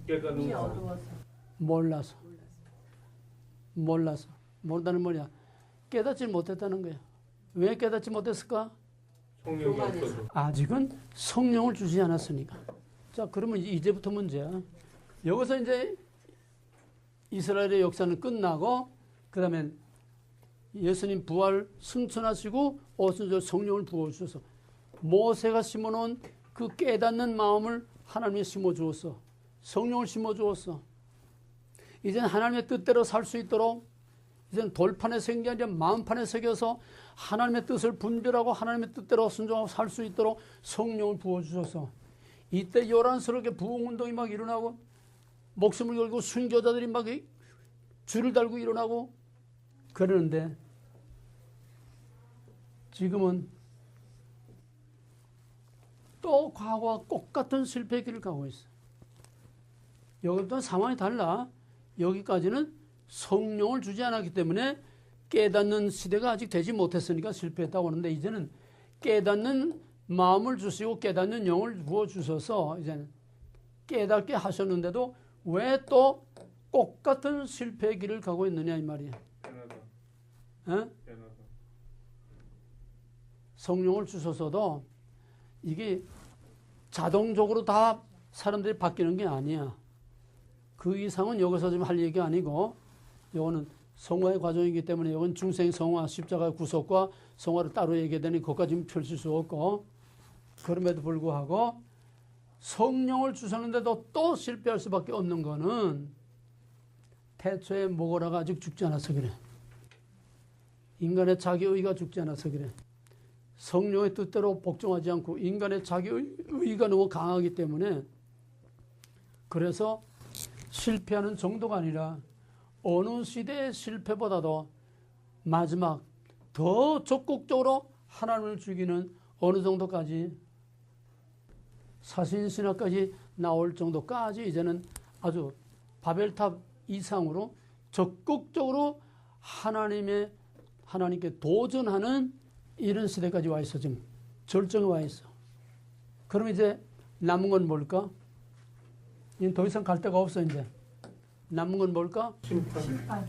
깨닫는 거.
어두워서.
몰라서. 모른다는 뭐냐? 깨닫지 못했다는 거야. 왜 깨닫지 못했을까?
성령이 없어서.
아직은 성령을 주지 않았으니까. 자, 그러면 이제부터 문제야. 여기서 이제 이스라엘의 역사는 끝나고 그 다음에 예수님 부활 승천하시고 오순절 성령을 부어주셔서 모세가 심어놓은 그 깨닫는 마음을 하나님이 심어주었어. 성령을 심어주었어. 이제는 하나님의 뜻대로 살 수 있도록 이제는 돌판에 새긴 게 아니라 마음판에 새겨서 하나님의 뜻을 분별하고 하나님의 뜻대로 순종하고 살 수 있도록 성령을 부어주셔서 이때 요란스럽게 부흥운동이 막 일어나고 목숨을 걸고 순교자들이 막 줄을 달고 일어나고 그러는데 지금은 또 과거와 똑같은 실패의 길을 가고 있어. 여기부터는 상황이 달라. 여기까지는 성령을 주지 않았기 때문에 깨닫는 시대가 아직 되지 못했으니까 실패했다고 하는데 이제는 깨닫는 마음을 주시고 깨닫는 영을 부어주셔서 이제는 깨닫게 하셨는데도 왜 또 똑같은 실패의 길을 가고 있느냐 이 말이야. 어? 성령을 주셔서도 이게 자동적으로 다 사람들이 바뀌는 게 아니야. 그 이상은 여기서 좀 할 얘기 아니고 이거는 성화의 과정이기 때문에 이건 중생 성화, 십자가의 구속과 성화를 따로 얘기하더니 그것까지는 펼칠 수 없고 그럼에도 불구하고 성령을 주셨는데도 또 실패할 수밖에 없는 거는 태초에 모고라가 아직 죽지 않아서 그래. 인간의 자기의가 죽지 않아서 그래. 성령의 뜻대로 복종하지 않고 인간의 자기의가 너무 강하기 때문에 그래서 실패하는 정도가 아니라 어느 시대의 실패보다도 마지막 더 적극적으로 하나님을 죽이는 어느 정도까지 사신신화까지 나올 정도까지 이제는 아주 바벨탑 이상으로 적극적으로 하나님께 도전하는 이런 시대까지 와 있어. 지금 절정에 와 있어. 그럼 이제 남은 건 뭘까? 이제 더 이상 갈 데가 없어. 이제 남은 건 뭘까?
심판.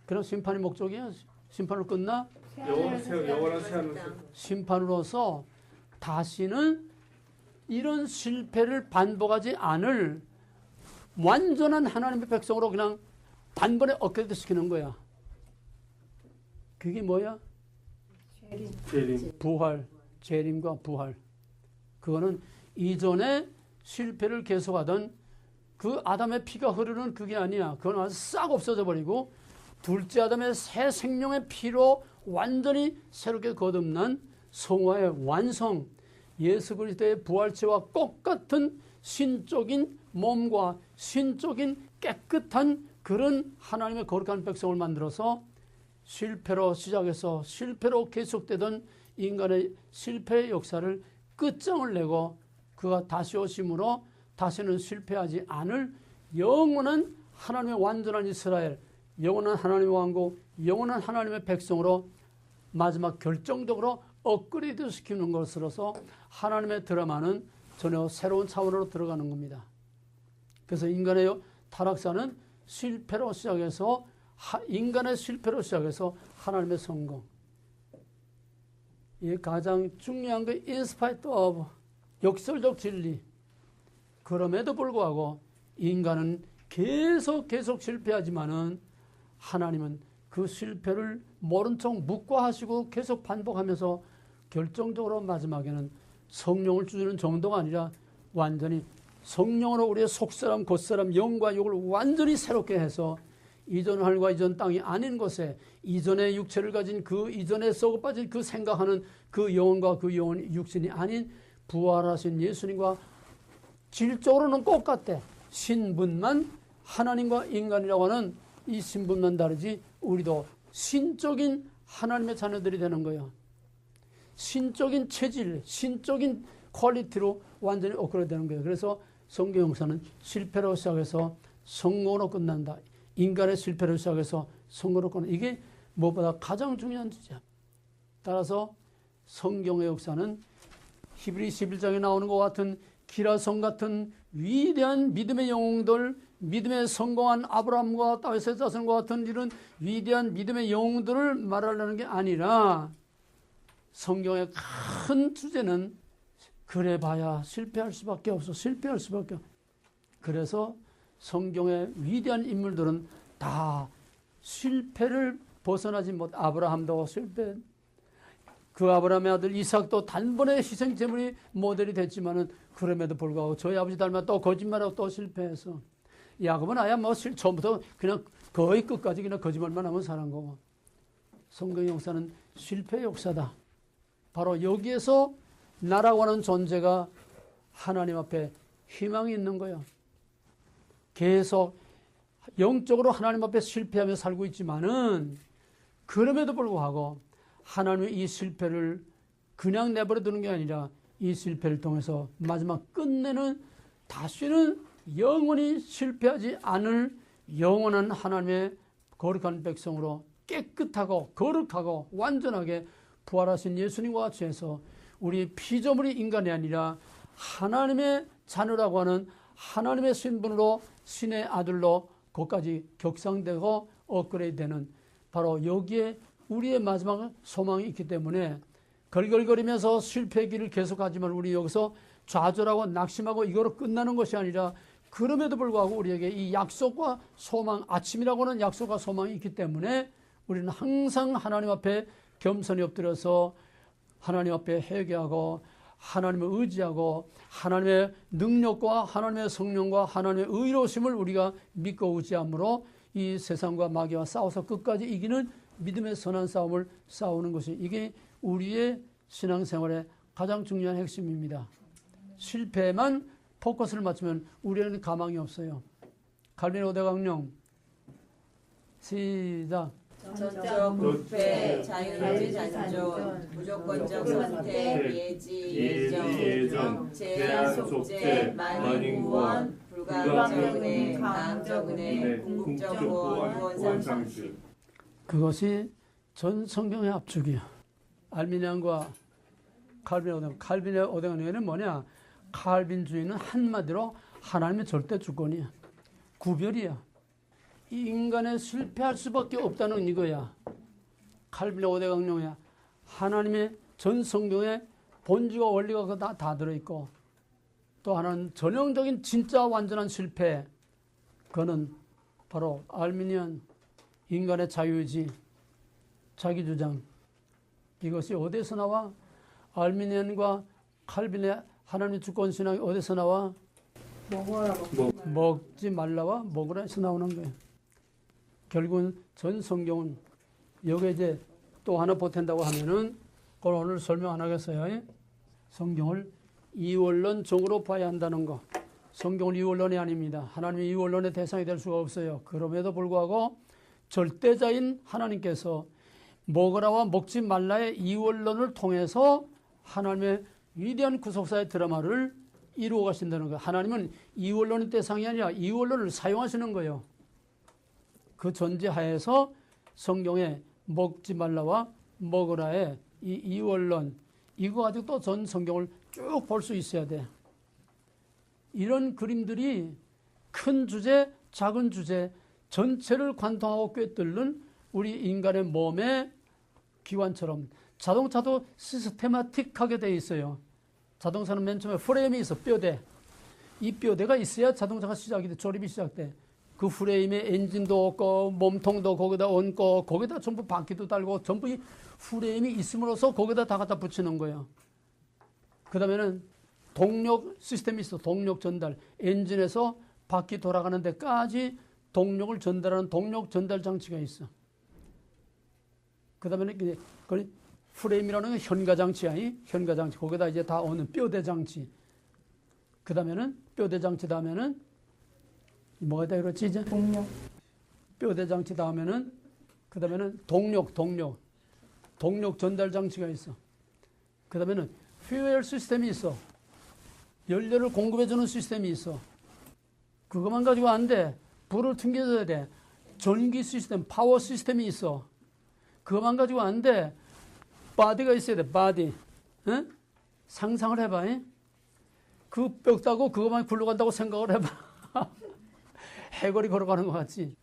그럼 심판이 목적이야? 심판으로 끝나?
영원한 세안을
심판으로서 다시는 이런 실패를 반복하지 않을 완전한 하나님의 백성으로 그냥 단번에 업그레이드 시키는 거야. 그게 뭐야?
재림.
부활, 재림과 부활. 그거는 이전에 실패를 계속하던 그 아담의 피가 흐르는 그게 아니야. 그건 아주 싹 없어져 버리고 둘째 아담의 새 생명의 피로 완전히 새롭게 거듭난 성화의 완성, 예수 그리스도의 부활체와 똑같은 신적인 몸과 신적인 깨끗한 그런 하나님의 거룩한 백성을 만들어서 실패로 시작해서 실패로 계속되던 인간의 실패의 역사를 끝장을 내고 그가 다시 오심으로 다시는 실패하지 않을 영원한 하나님의 완전한 이스라엘, 영원한 하나님의 왕국, 영원한 하나님의 백성으로 마지막 결정적으로 업그레이드 시키는 것으로서 하나님의 드라마는 전혀 새로운 차원으로 들어가는 겁니다. 그래서 인간의 타락사는 실패로 시작해서 인간의 실패로 시작해서 하나님의 성공. 이 가장 중요한 게 인스파이트 오브 역설적 진리. 그럼에도 불구하고 인간은 계속 실패하지만은 하나님은 그 실패를 모른 척 묵과하시고 계속 반복하면서 결정적으로 마지막에는 성령을 주시는 정도가 아니라 완전히 성령으로 우리의 속사람, 겉사람, 영과 육을 완전히 새롭게 해서 이전 하늘과 이전 땅이 아닌 곳에 이전의 육체를 가진 그 이전에 썩어 빠진 그 생각하는 그 영혼과 그 영혼 육신이 아닌 부활하신 예수님과 질적으로는 똑같대. 신분만 하나님과 인간이라고 하는 이 신분만 다르지 우리도 신적인 하나님의 자녀들이 되는 거예요. 신적인 체질, 신적인 퀄리티로 완전히 업그레이드 되는 거예요. 그래서 성경 역사는 실패로 시작해서 성공으로 끝난다. 인간의 실패로 시작해서 성공으로 끝난다. 이게 무엇보다 가장 중요한 주제야. 따라서 성경의 역사는 히브리 11장에 나오는 것 같은 기라성 같은 위대한 믿음의 영웅들, 믿음의 성공한 아브라함과 다윗의 자손과 같은 이런 위대한 믿음의 영웅들을 말하려는 게 아니라 성경의 큰 주제는 그래봐야 실패할 수밖에 없어. 실패할 수밖에 없어. 그래서 성경의 위대한 인물들은 다 실패를 벗어나지 못. 아브라함도 실패. 그 아브라함의 아들 이삭도 단번에 희생 제물이 모델이 됐지만은 그럼에도 불구하고 저희 아버지 닮아 또 거짓말하고 또 실패해서 야곱은 아야 뭐 처음부터 그냥 거의 끝까지 그냥 거짓말만 하면 사는 거고 성경 역사는 실패 역사다. 바로 여기에서 나라고 하는 존재가 하나님 앞에 희망이 있는 거예요. 계속 영적으로 하나님 앞에 실패하며 살고 있지만은 그럼에도 불구하고 하나님의 이 실패를 그냥 내버려 두는 게 아니라 이 실패를 통해서 마지막 끝내는 다시는 영원히 실패하지 않을 영원한 하나님의 거룩한 백성으로 깨끗하고 거룩하고 완전하게 부활하신 예수님과 같이 해서 우리 피조물이 인간이 아니라 하나님의 자녀라고 하는 하나님의 신분으로 신의 아들로 거기까지 격상되고 업그레이드 되는 바로 여기에 우리의 마지막 소망이 있기 때문에 걸걸거리면서 실패의 길을 계속하지만 우리 여기서 좌절하고 낙심하고 이거로 끝나는 것이 아니라 그럼에도 불구하고 우리에게 이 약속과 소망, 아침이라고 하는 약속과 소망이 있기 때문에 우리는 항상 하나님 앞에 겸손히 엎드려서 하나님 앞에 회개하고 하나님을 의지하고 하나님의 능력과 하나님의 성령과 하나님의 의로우심을 우리가 믿고 의지함으로 이 세상과 마귀와 싸워서 끝까지 이기는 믿음의 선한 싸움을 싸우는 것이 이게 우리의 신앙생활의 가장 중요한 핵심입니다. 실패에만 포커스를 맞추면 우리는 가망이 없어요. 갈빈 오대강령 시작.
전적 부패, 자유로운 잔존, 무조건적 선택, 예정, 제한 속죄, 만인 구원, 불가항적 은혜, 가항적 은혜, 궁극적 구원, 상식.
그것이 전 성경의 압축이야. 알미니안과 칼빈의 오대강령에는 뭐냐? 칼빈주의는 한마디로 하나님의 절대 주권이야. 구별이야. 이 인간의 실패할 수밖에 없다는 이거야. 칼빈의 오대강령이야. 하나님의 전 성경의 본질과 원리가 다 들어있고 또 하나는 전형적인 진짜 완전한 실패. 그거는 바로 알미니안 인간의 자유의지, 자기주장. 이것이 어디서 나와? 알미니안과 칼빈의 하나님의 주권신앙이 어디서 나와?
먹어라.
먹지 말라와 먹으라 해서 나오는 거예요. 결국은 전 성경은 여기에 이제 또 하나 보탠다고 하면은 그걸 오늘 설명 안 하겠어요. 성경을 이원론적으로 봐야 한다는 거. 성경은 이원론이 아닙니다. 하나님이 이원론의 대상이 될 수가 없어요. 그럼에도 불구하고 절대자인 하나님께서 먹으라와 먹지 말라의 이원론을 통해서 하나님의 위대한 구속사의 드라마를 이루어 가신다는 거예요. 하나님은 이원론의 대상이 아니라 이원론을 사용하시는 거예요. 그 전제하에서 성경에 먹지 말라와 먹으라의 이 이원론, 이거 가지고 또 전 성경을 쭉 볼 수 있어야 돼. 이런 그림들이 큰 주제, 작은 주제 전체를 관통하고 꿰뚫는 우리 인간의 몸의 기관처럼, 자동차도 시스테마틱하게 되어 있어요. 자동차는 맨 처음에 프레임이 있어, 뼈대. 이 뼈대가 있어야 자동차가 시작이 돼, 조립이 시작돼. 그 프레임에 엔진도 없고 몸통도 거기다 얹고 거기다 전부 바퀴도 달고 전부 이 프레임이 있음으로써 거기다 다 갖다 붙이는 거예요. 그 다음에는 동력 시스템이 있어. 동력 전달. 엔진에서 바퀴 돌아가는 데까지 동력을 전달하는 동력 전달 장치가 있어. 그 다음에는 그 프레임이라는 건 현가 장치야. 현가 장치. 거기다 이제 다 오는 뼈대 장치. 그 다음에는 뼈대 장치 다음에는 뭐가 돼 그렇지 이제?
동력.
뼈대 장치 다음에는 그 다음에는 동력 전달 장치가 있어. 그 다음에는 퓨엘 시스템이 있어. 연료를 공급해주는 시스템이 있어. 그것만 가지고 안 돼. 불을 튕겨줘야 돼. 전기 시스템, 파워 시스템이 있어. 그것만 가지고 안 돼. 바디가 있어야 돼. 바디. 응? 상상을 해봐. 그 뼈 따고 그것만 굴러간다고 생각을 해봐. 해골이 걸어가는 것 같지.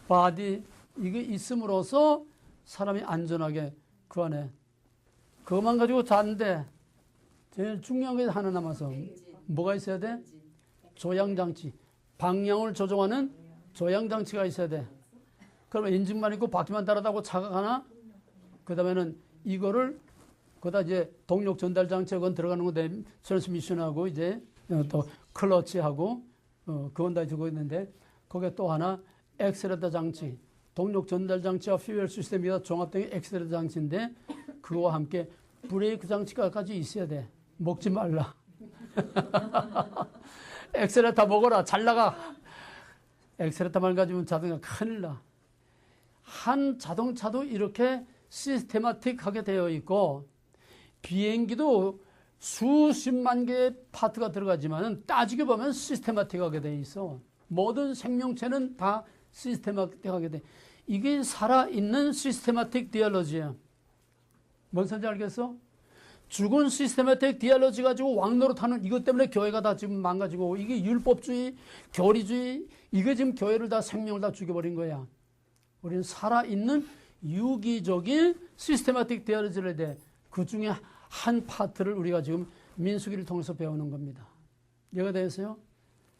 바디 이게 있음으로써 사람이 안전하게 그 안에 그것만 가지고 자는데 제일 중요한 게 하나 남아서 뭐가 있어야 돼? 조향장치. 방향을 조종하는 조향장치가 있어야 돼. 그럼 엔진만 있고 바퀴만 달아다고 차가 가나? 그 다음에는 이거를 거기다 이제 동력 전달 장치가 그건 들어가는 건데 트랜스미션하고 이제 또 클러치하고 그건 다 두고 있는데 거기에 또 하나 엑셀레터 장치. 동력 전달 장치와 퓨엘 시스템이 종합된 엑셀레터 장치인데 그거와 함께 브레이크 장치까지 있어야 돼. 먹지 말라. 엑셀레터 먹어라. 잘 나가. 엑셀레터만 가지면 자동차 큰일 나. 한 자동차도 이렇게 시스테마틱하게 되어 있고 비행기도 수십만 개의 파트가 들어가지만 따지게 보면 시스테마틱하게 되어 있어. 모든 생명체는 다 시스테마틱하게 돼. 이게 살아있는 시스테마틱 디알로지야. 뭔 소리인지 알겠어? 죽은 시스테마틱 디알로지 가지고 왕노릇하는 이것 때문에 교회가 다 지금 망가지고 이게 율법주의, 교리주의 이게 지금 교회를 다 생명을 다 죽여버린 거야. 우리는 살아있는 유기적인 시스테마틱 디알로지를 해야 돼. 그 중에 한 파트를 우리가 지금 민수기를 통해서 배우는 겁니다. 이해가 되겠어요?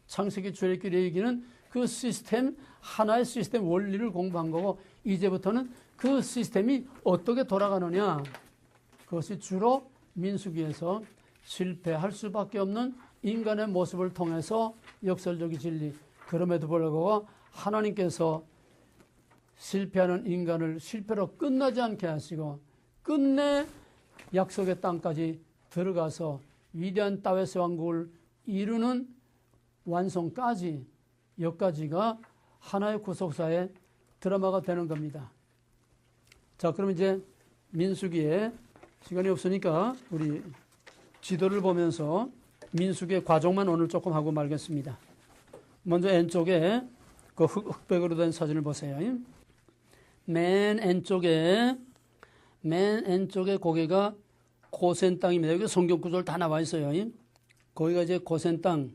창세기, 출애굽기, 레위기는 그 시스템, 하나의 시스템 원리를 공부한 거고 이제부터는 그 시스템이 어떻게 돌아가느냐 그것이 주로 민수기에서 실패할 수밖에 없는 인간의 모습을 통해서 역설적인 진리. 그럼에도 불구하고 하나님께서 실패하는 인간을 실패로 끝나지 않게 하시고 끝내 약속의 땅까지 들어가서 위대한 다윗의 왕국을 이루는 완성까지 여기까지가 하나의 구속사의 드라마가 되는 겁니다. 자, 그럼 이제 민수기에 시간이 없으니까 우리 지도를 보면서 민수기의 과정만 오늘 조금 하고 말겠습니다. 먼저 왼쪽에 그 흑백으로 된 사진을 보세요. 맨 왼쪽에 거기가 고센 땅입니다. 여기 성경 구절 다 나와 있어요. 거기가 이제 고센 땅,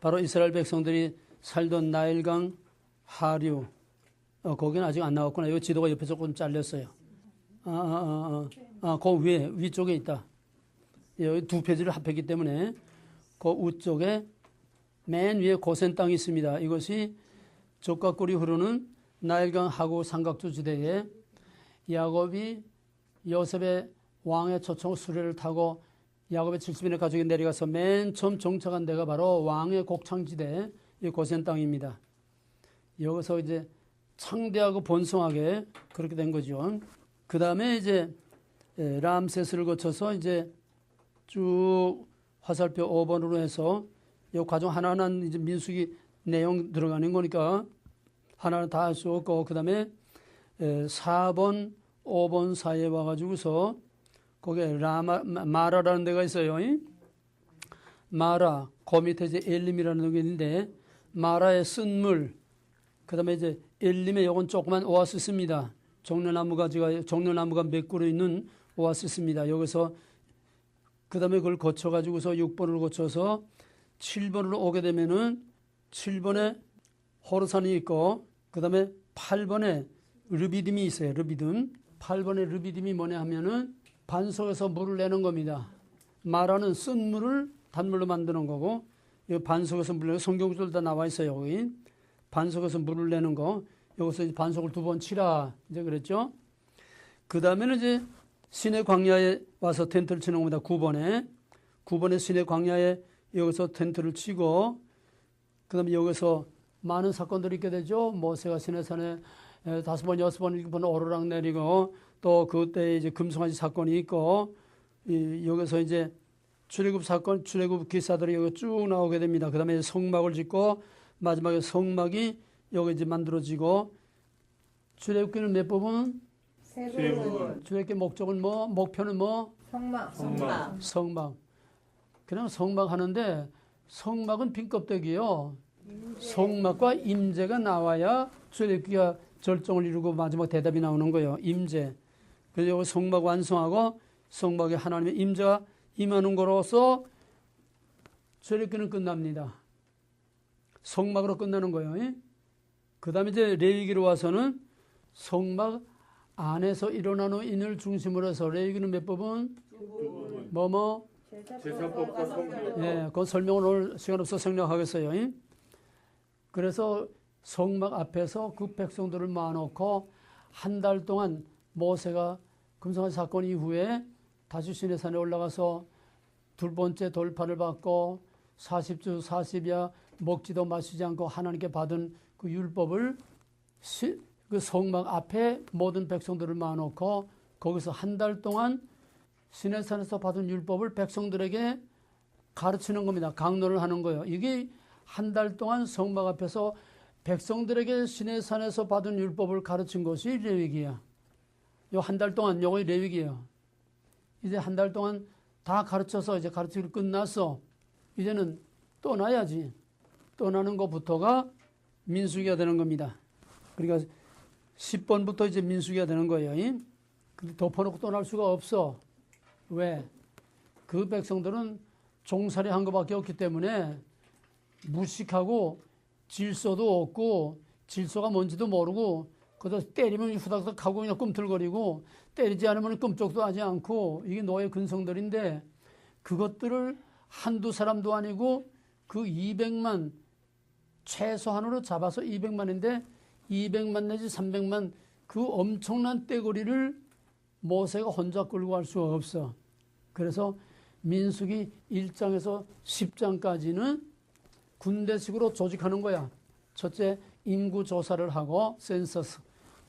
바로 이스라엘 백성들이 살던 나일강 하류. 거기는 아직 안 나왔구나. 여기 지도가 옆에 조금 잘렸어요. 그 위쪽에 있다. 여기 두 페이지를 합했기 때문에 그 우쪽에 맨 위에 고센 땅이 있습니다. 이것이 젖과 꿀이 흐르는 나일강 하구 삼각주 지대에 야곱이 요셉의 왕의 초청 수레를 타고 야곱의 70인의 가족이 내려가서 맨 처음 정착한 데가 바로 왕의 곡창지대 이 고센 땅입니다. 여기서 이제 창대하고 번성하게 그렇게 된 거죠. 그 다음에 이제 람세스를 거쳐서 이제 쭉 화살표 5번으로 해서 이 과정 하나하나 이제 민수기 내용 들어가는 거니까 하나는 다 할 수 없고, 그 다음에 4번, 5번 사이에 와가지고서 거기에 마라라는 데가 있어요. 마라, 그 밑에 이제 엘림이라는 게 있는데, 마라의 쓴물, 그 다음에 이제 엘림에 요건 조그만 오아시스입니다. 종려나무가 몇 그루 있는 오아시스입니다. 여기서 그 다음에 그걸 거쳐가지고서 6번을 거쳐서 7번으로 오게 되면은 7번에 호르산이 있고, 그 다음에 8번에 르비딤이 있어요. 르비딤. 8번에 르비딤이 뭐냐 하면은 반석에서 물을 내는 겁니다. 마라는 쓴 물을 단물로 만드는 거고, 이 반석에서 물을 내는 성경구절 다 나와 있어요. 여기 반석에서 물을 내는 거. 여기서 이제 반석을 2번 치라 이제 그랬죠. 그 다음에는 이제 시내 광야에 와서 텐트를 치는 겁니다. 9번에 시내 광야에 여기서 텐트를 치고, 그 다음에 여기서 많은 사건들이 있게 되죠. 모세가 시내산에 5번, 6번, 7번 오르락 내리고, 또 그때 이제 금송아지 사건이 있고, 여기서 이제 출애굽 사건, 출애굽 기사들이 여기 쭉 나오게 됩니다. 그 다음에 성막을 짓고, 마지막에 성막이 여기 이제 만들어지고, 출애굽기는 몇 부분?
세 부분.
출애굽기 목적은 뭐? 목표는 뭐? 성막. 그냥 성막 하는데, 성막은 빈 껍데기요. 성막과 임재가 나와야 출애굽기가 절정을 이루고 마지막 대답이 나오는 거예요. 임재. 그래서 여기 성막 완성하고 성막에 하나님의 임재가 임하는 거로서 출애굽기는 끝납니다. 성막으로 끝나는 거예요. 그 다음에 이제 레위기로 와서는 성막 안에서 일어나는 인을 중심으로 해서 레위기는 몇 부분? 뭐뭐?
제사법과 성경.
예, 그 설명을 오늘 시간 없어서 생략하겠어요. 그래서 성막 앞에서 그 백성들을 모아놓고 한 달 동안 모세가 금송아지 사건 이후에 다시 시내산에 올라가서 2번째 돌판을 받고 40주 40야 먹지도 마시지 않고 하나님께 받은 그 율법을 그 성막 앞에 모든 백성들을 모아놓고 거기서 한 달 동안 시내산에서 받은 율법을 백성들에게 가르치는 겁니다. 강론을 하는 거예요. 이게 한 달 동안 성막 앞에서 백성들에게 시내산에서 받은 율법을 가르친 것이 레위기야. 요 한 달 동안 요거 레위기예요. 이제 한 달 동안 다 가르쳐서 이제 가르치기를 끝났어. 이제는 떠나야지. 떠나는 것부터가 민수기가 되는 겁니다. 그러니까 10번부터 이제 민수기가 되는 거예요. 근데 덮어놓고 떠날 수가 없어. 왜? 그 백성들은 종살이 한 것밖에 없기 때문에 무식하고 질서도 없고 질서가 뭔지도 모르고 그래서 때리면 후닥닥 하고 그냥 꿈틀거리고 때리지 않으면 끔찍도 하지 않고 이게 노예 근성들인데 그것들을 한두 사람도 아니고 그 200만 최소한으로 잡아서 200만인데 200만 내지 300만 그 엄청난 떼거리를 모세가 혼자 끌고 갈 수가 없어. 그래서 민수기 1장에서 10장까지는 군대식으로 조직하는 거야. 첫째, 인구 조사를 하고, 센서스,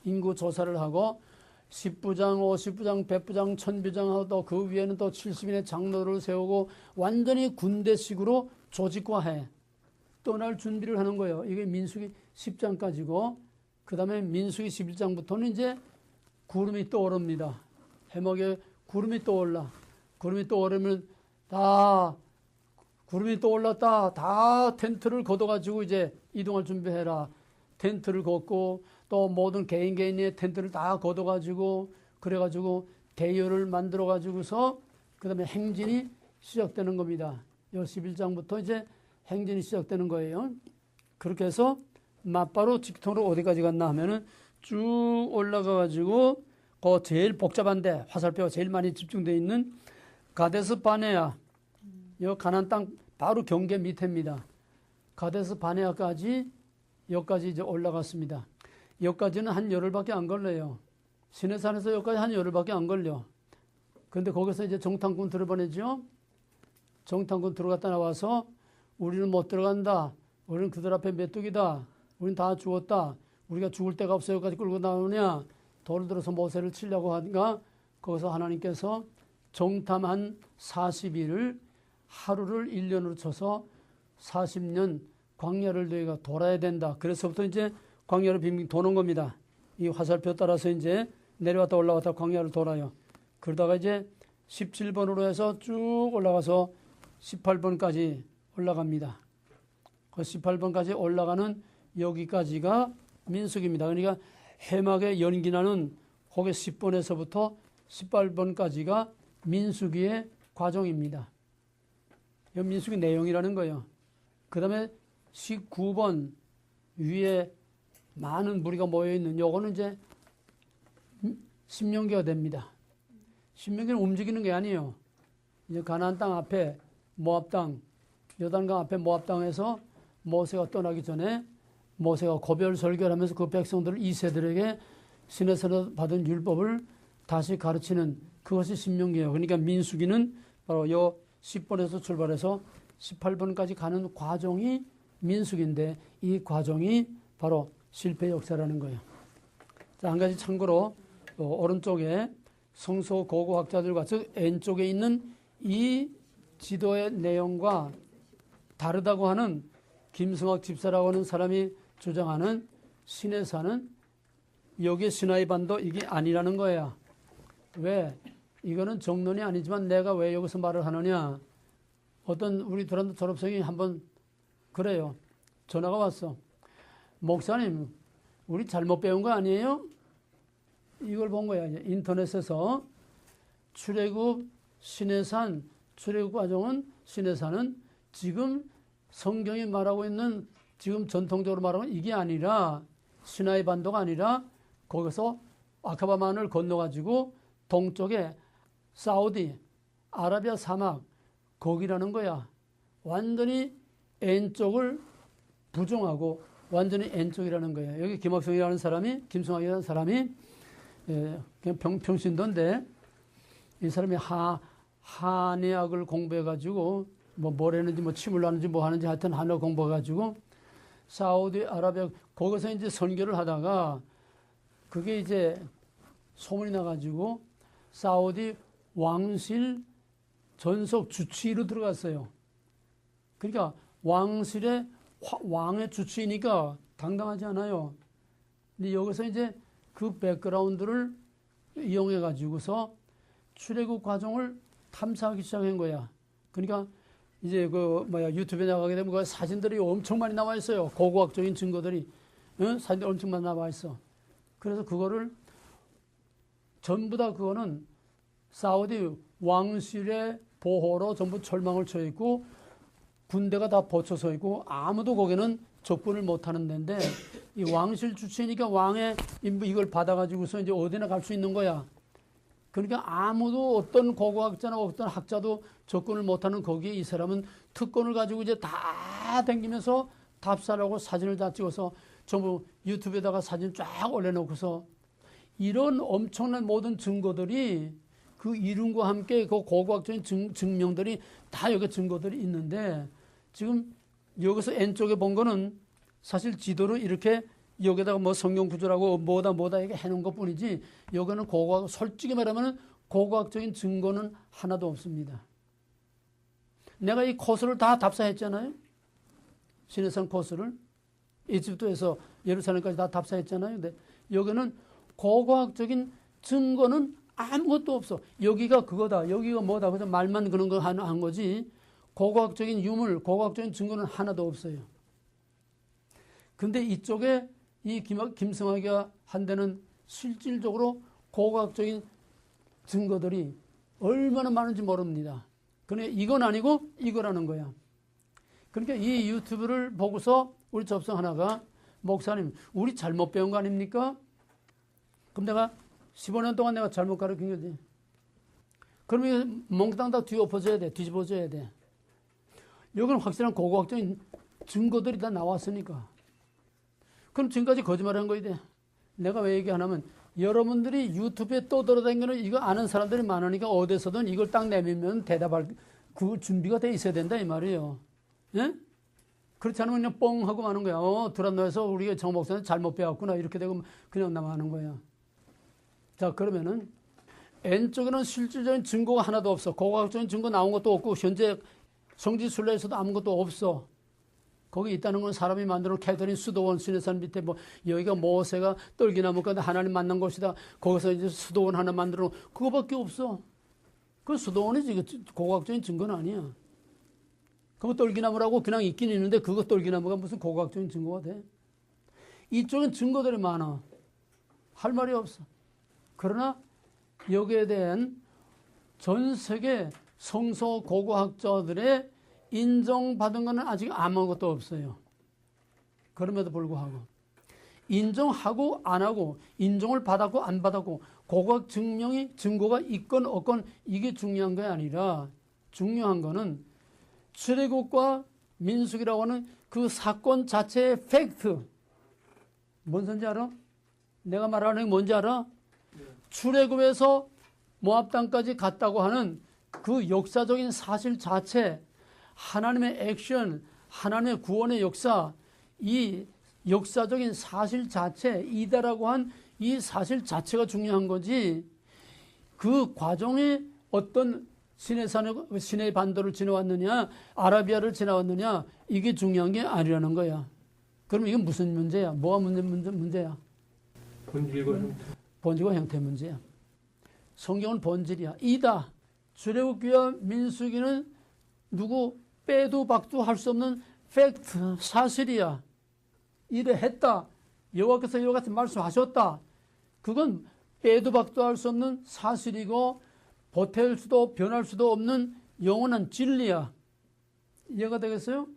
인구 조사를 하고, 10부장, 50부장, 100부장, 1000부장 하고 또 그 위에는 또 70인의 장로를 세우고 완전히 군대식으로 조직화해. 떠날 준비를 하는 거예요. 이게 민수기 10장까지고, 그 다음에 민수기 11장부터는 이제 구름이 떠오릅니다. 해먹에 구름이 떠올라. 구름이 떠오르면 구름이 떠올랐다. 다 텐트를 걷어가지고 이제 이동할 준비해라. 텐트를 걷고 또 모든 개인의 텐트를 다 걷어가지고 그래가지고 대열을 만들어가지고서 그 다음에 행진이 시작되는 겁니다. 요 11장부터 이제 행진이 시작되는 거예요. 그렇게 해서 맞바로 직통으로 어디까지 갔나 하면은 쭉 올라가가지고 그 제일 복잡한데 화살표가 제일 많이 집중되어 있는 가데스 바네아, 요 가나안 땅 바로 경계 밑에입니다. 가데스 바네아까지 여기까지 이제 올라갔습니다. 여기까지는 한 열흘밖에 안 걸려요. 시내산에서 여기까지 한 열흘밖에 안 걸려. 그런데 거기서 이제 정탐꾼 들어보내죠. 정탐꾼 들어갔다 나와서 우리는 못 들어간다. 우리는 그들 앞에 메뚜기다. 우리는 다 죽었다. 우리가 죽을 데가 없어요까지 끌고 나오느냐? 돌을 들어서 모세를 치려고 하니까 거기서 하나님께서 정탐한 40일을 하루를 1년으로 쳐서 40년 광야를 너희가 돌아야 된다. 그래서부터 이제 광야를 빙빙 도는 겁니다. 이 화살표 따라서 이제 내려왔다 올라왔다 광야를 돌아요. 그러다가 이제 17번으로 해서 쭉 올라가서 18번까지 올라갑니다. 그 18번까지 올라가는 여기까지가 민수기입니다. 그러니까 해막의 연기나는 거기 10번에서부터 18번까지가 민수기의 과정입니다. 이 민수기 내용이라는 거예요. 그 다음에 19번 위에 많은 무리가 모여있는 요거는 이제 신명기가 됩니다. 신명기는 움직이는 게 아니에요. 이제 가나안 땅 앞에 모압 땅, 요단강 앞에 모압 땅에서 모세가 떠나기 전에 모세가 고별 설교를 하면서 그 백성들을 이세들에게 신에서 받은 율법을 다시 가르치는 그것이 신명기예요. 그러니까 민수기는 바로 요 10번에서 출발해서 18번까지 가는 과정이 민수기인데 이 과정이 바로 실패 역사라는 거예요. 자, 한 가지 참고로 오른쪽에 성서 고고학자들과 즉 N쪽에 있는 이 지도의 내용과 다르다고 하는 김승학 집사라고 하는 사람이 주장하는 시내산은 여기 시나이 반도 이게 아니라는 거야. 왜? 이거는 정론이 아니지만 내가 왜 여기서 말을 하느냐. 어떤 우리 두란노 졸업생이 한번 그래요. 전화가 왔어. 목사님, 우리 잘못 배운 거 아니에요? 이걸 본 거야. 인터넷에서 출애굽 시내산, 출애굽 과정은 시내산은 지금 성경이 말하고 있는 지금 전통적으로 말하면 이게 아니라 시나이 반도가 아니라 거기서 아카바만을 건너가지고 동쪽에 사우디, 아라비아 사막 거기라는 거야. 완전히 N쪽을 부정하고 완전히 N쪽이라는 거예요. 여기 김학성이라는 사람이, 김승학이라는 사람이 그냥 평신도인데 이 사람이 한의학을 공부해가지고 뭘 했는지 침을 놨는지 뭐 하는지 하여튼 한의학 공부해가지고 사우디 아라비아 거기서 이제 선교를 하다가 그게 이제 소문이 나가지고 사우디 왕실 전속 주치의로 들어갔어요. 그러니까 왕실의 왕의 주치의니까 당당하지 않아요. 근데 여기서 이제 그 백그라운드를 이용해 가지고서 출애굽 과정을 탐사하기 시작한 거야. 그러니까 이제 유튜브에 나가게 되면 그 사진들이 엄청 많이 나와 있어요. 고고학적인 증거들이 사진들이 엄청 많이 나와 있어. 그래서 그거를 전부 다 그거는 사우디 왕실의 보호로 전부 절망을 쳐 있고 군대가 다 버쳐서 있고 아무도 거기는 접근을 못 하는 데인데 이 왕실 주체니까 왕의 인부 이걸 받아가지고서 이제 어디나 갈 수 있는 거야. 그러니까 아무도 어떤 고고학자나 어떤 학자도 접근을 못하는 거기에 이 사람은 특권을 가지고 이제 다 댕기면서 답사라고 사진을 다 찍어서 전부 유튜브에다가 사진 쫙 올려놓고서 이런 엄청난 모든 증거들이 그 이름과 함께 그 고고학적인 증명들이 다 여기 증거들이 있는데 지금 여기서 N쪽에 본 거는 사실 지도로 이렇게 여기다가 뭐 성경 구조라고 뭐다 이렇게 해놓은 것 뿐이지 여기는 고고학, 솔직히 말하면 고고학적인 증거는 하나도 없습니다. 내가 이 코스를 다 답사했잖아요. 시내산 코스를. 이집트에서 예루살렘까지 다 답사했잖아요. 근데 여기는 고고학적인 증거는 아무것도 없어. 여기가 그거다. 여기가 뭐다. 그래서 말만 그런 거 한 거지. 고고학적인 유물, 고고학적인 증거는 하나도 없어요. 근데 이쪽에 이 김승학이가 한 데는 실질적으로 고고학적인 증거들이 얼마나 많은지 모릅니다. 그러니까 이건 아니고 이거라는 거야. 그러니까 이 유튜브를 보고서 우리 접성 하나가 목사님, 우리 잘못 배운 거 아닙니까? 그럼 내가 15년 동안 내가 잘못 가르친 거지. 그러면 몽땅 다 뒤엎어져야 돼. 뒤집어져야 돼. 여기는 확실한 고고학적인 증거들이 다 나왔으니까. 그럼 지금까지 거짓말한 거야 돼. 내가 왜 얘기하냐면 여러분들이 유튜브에 떠돌아다니는 이거 아는 사람들이 많으니까 어디서든 이걸 딱 내밀면 대답할 그 준비가 돼 있어야 된다 이 말이에요. 예? 그렇지 않으면 그냥 뻥 하고 마는 거야. 드란노에서 우리가 정 목사는 잘못 배웠구나. 이렇게 되고 그냥 남아하는 거야. 자, 그러면은 N쪽에는 실질적인 증거가 하나도 없어. 고고학적인 증거 나온 것도 없고 현재 성지순례에서도 아무것도 없어. 거기 있다는 건 사람이 만들어 캐더린 수도원 시내산 밑에 뭐 여기가 모세가 떨기나무가 하나님 만난 곳이다. 거기서 이제 수도원 하나 만들어 놓은 그거밖에 없어. 그 수도원이지 고고학적인 증거는 아니야. 그럼 떨기나무라고 그냥 있긴 있는데 그거 떨기나무가 무슨 고고학적인 증거가 돼? 이쪽엔 증거들이 많아. 할 말이 없어. 그러나 여기에 대한 전 세계 성서 고고학자들의 인정받은 것은 아직 아무것도 없어요. 그럼에도 불구하고 인정하고 안 하고 인정을 받았고 안 받았고 고고학 증거가 있건 없건 이게 중요한 게 아니라 중요한 거는 출애굽과 민수기라고 하는 그 사건 자체의 팩트. 뭔 소리인지 알아? 내가 말하는 게 뭔지 알아? 출애굽에서 모압 땅까지 갔다고 하는 그 역사적인 사실 자체, 하나님의 액션, 하나님의 구원의 역사, 이 역사적인 사실 자체, 이다라고 한 이 사실 자체가 중요한 거지. 그 과정에 어떤 시내 반도를 지나왔느냐, 아라비아를 지나왔느냐, 이게 중요한 게 아니라는 거야. 그럼 이건 무슨 문제야? 뭐가 문제야?
본질과 형태.
본질과 형태 문제야. 성경은 본질이야. 이다. 출애굽기와 민수기는 누구 빼도 박도 할 수 없는 팩트, 사실이야. 이래 했다. 여호와께서 이와 같은 말씀하셨다. 그건 빼도 박도 할 수 없는 사실이고 보탤 수도 변할 수도 없는 영원한 진리야. 이해가 되겠어요?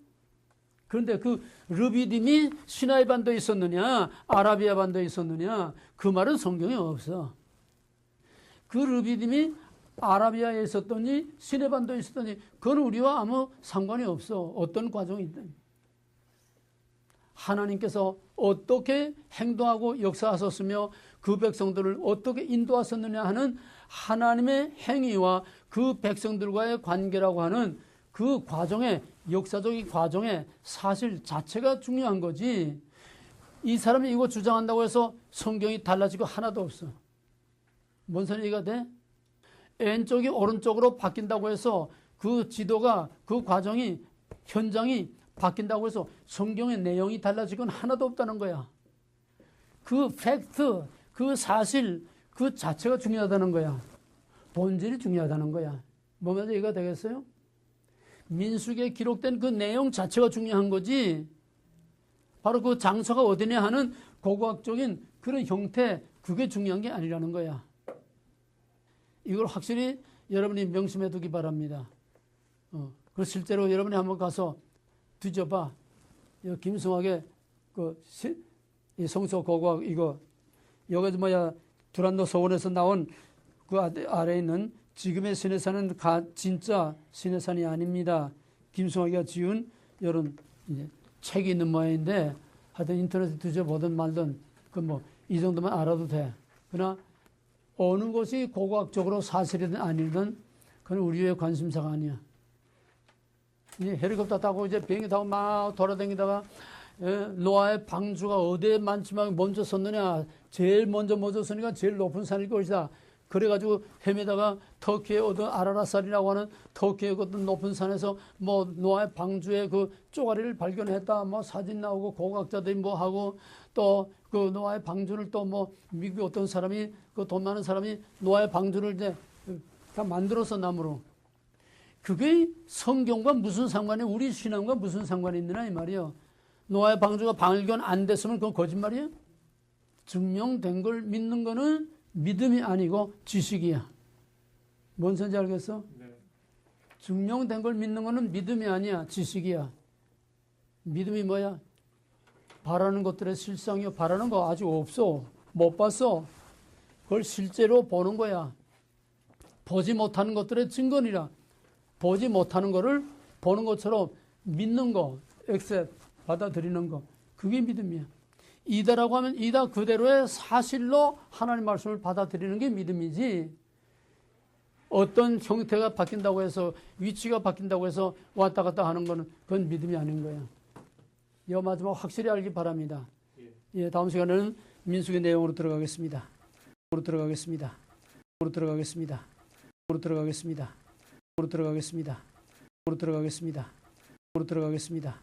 그런데 그 르비딤이 시나이 반도에 있었느냐, 아라비아 반도에 있었느냐, 그 말은 성경에 없어. 그 르비딤이 아라비아에 있었더니 시나이 반도에 있었더니 그건 우리와 아무 상관이 없어. 어떤 과정이 있든. 하나님께서 어떻게 행동하고 역사하셨으며 그 백성들을 어떻게 인도하셨느냐 하는 하나님의 행위와 그 백성들과의 관계라고 하는 그 과정의 역사적인 과정의 사실 자체가 중요한 거지. 이 사람이 이거 주장한다고 해서 성경이 달라지고 하나도 없어. 뭔 소리가 돼? 왼쪽이 오른쪽으로 바뀐다고 해서 그 지도가 그 과정이 현장이 바뀐다고 해서 성경의 내용이 달라지건 하나도 없다는 거야. 그 팩트, 그 사실, 그 자체가 중요하다는 거야. 본질이 중요하다는 거야. 뭐면 이해가 되겠어요? 민수기에 기록된 그 내용 자체가 중요한 거지. 바로 그 장소가 어디냐 하는 고고학적인 그런 형태, 그게 중요한 게 아니라는 거야. 이걸 확실히 여러분이 명심해 두기 바랍니다. 그 실제로 여러분이 한번 가서 뒤져봐. 김승학의 이 성서 고고학 이거 여기 두란노 서원에서 나온 그 아래에 있는 지금의 시내산은 진짜 시내산이 아닙니다. 김승학이가 지은 이런 이제 책이 있는 모양인데 하여튼 인터넷에 뒤져보든 말든 이 정도만 알아도 돼. 그러나 어느 것이 고고학적으로 사실이든 아니든 그건 우리의 관심사가 아니야. 헬리콥터 타고 이제 비행기 타고 막 돌아다니다가 노아의 방주가 어디에 많지만 먼저 섰느냐, 제일 먼저 섰으니까 제일 높은 산일 것이다. 그래가지고 헤매다가 터키의 어떤 아라라산이라고 하는 터키의 어떤 높은 산에서 노아의 방주의 그 쪼가리를 발견했다. 사진 나오고 고고학자들이 하고 또 그 노아의 방주를 또 미국의 어떤 사람이 그 돈 많은 사람이 노아의 방주를 이제 다 만들어서 나무로. 그게 성경과 무슨 상관이, 우리 신앙과 무슨 상관이 있느냐 이 말이요. 노아의 방주가 발견 안 됐으면 그건 거짓말이에요. 증명된 걸 믿는 거는 믿음이 아니고 지식이야. 뭔 소리인지 알겠어?
네.
증명된 걸 믿는 거는 믿음이 아니야. 지식이야. 믿음이 뭐야? 바라는 것들의 실상이요. 바라는 거 아직 없어. 못 봤어. 그걸 실제로 보는 거야. 보지 못하는 것들의 증거니라. 보지 못하는 거를 보는 것처럼 믿는 거, 액셉, 받아들이는 거. 그게 믿음이야. 이다라고 하면 이다 그대로의 사실로 하나님 말씀을 받아들이는 게 믿음이지. 어떤 형태가 바뀐다고 해서, 위치가 바뀐다고 해서 왔다 갔다 하는 거는 그건 믿음이 아닌 거야. 이 마지막 확실히 알기 바랍니다.
예.
예, 다음 시간에는 민수기 내용으로 들어가겠습니다. 들어가겠습니다. 들어가겠습니다. 들어가겠습니다. 들어가겠습니다. 들어가겠습니다. 들어가겠습니다. 들어가겠습니다.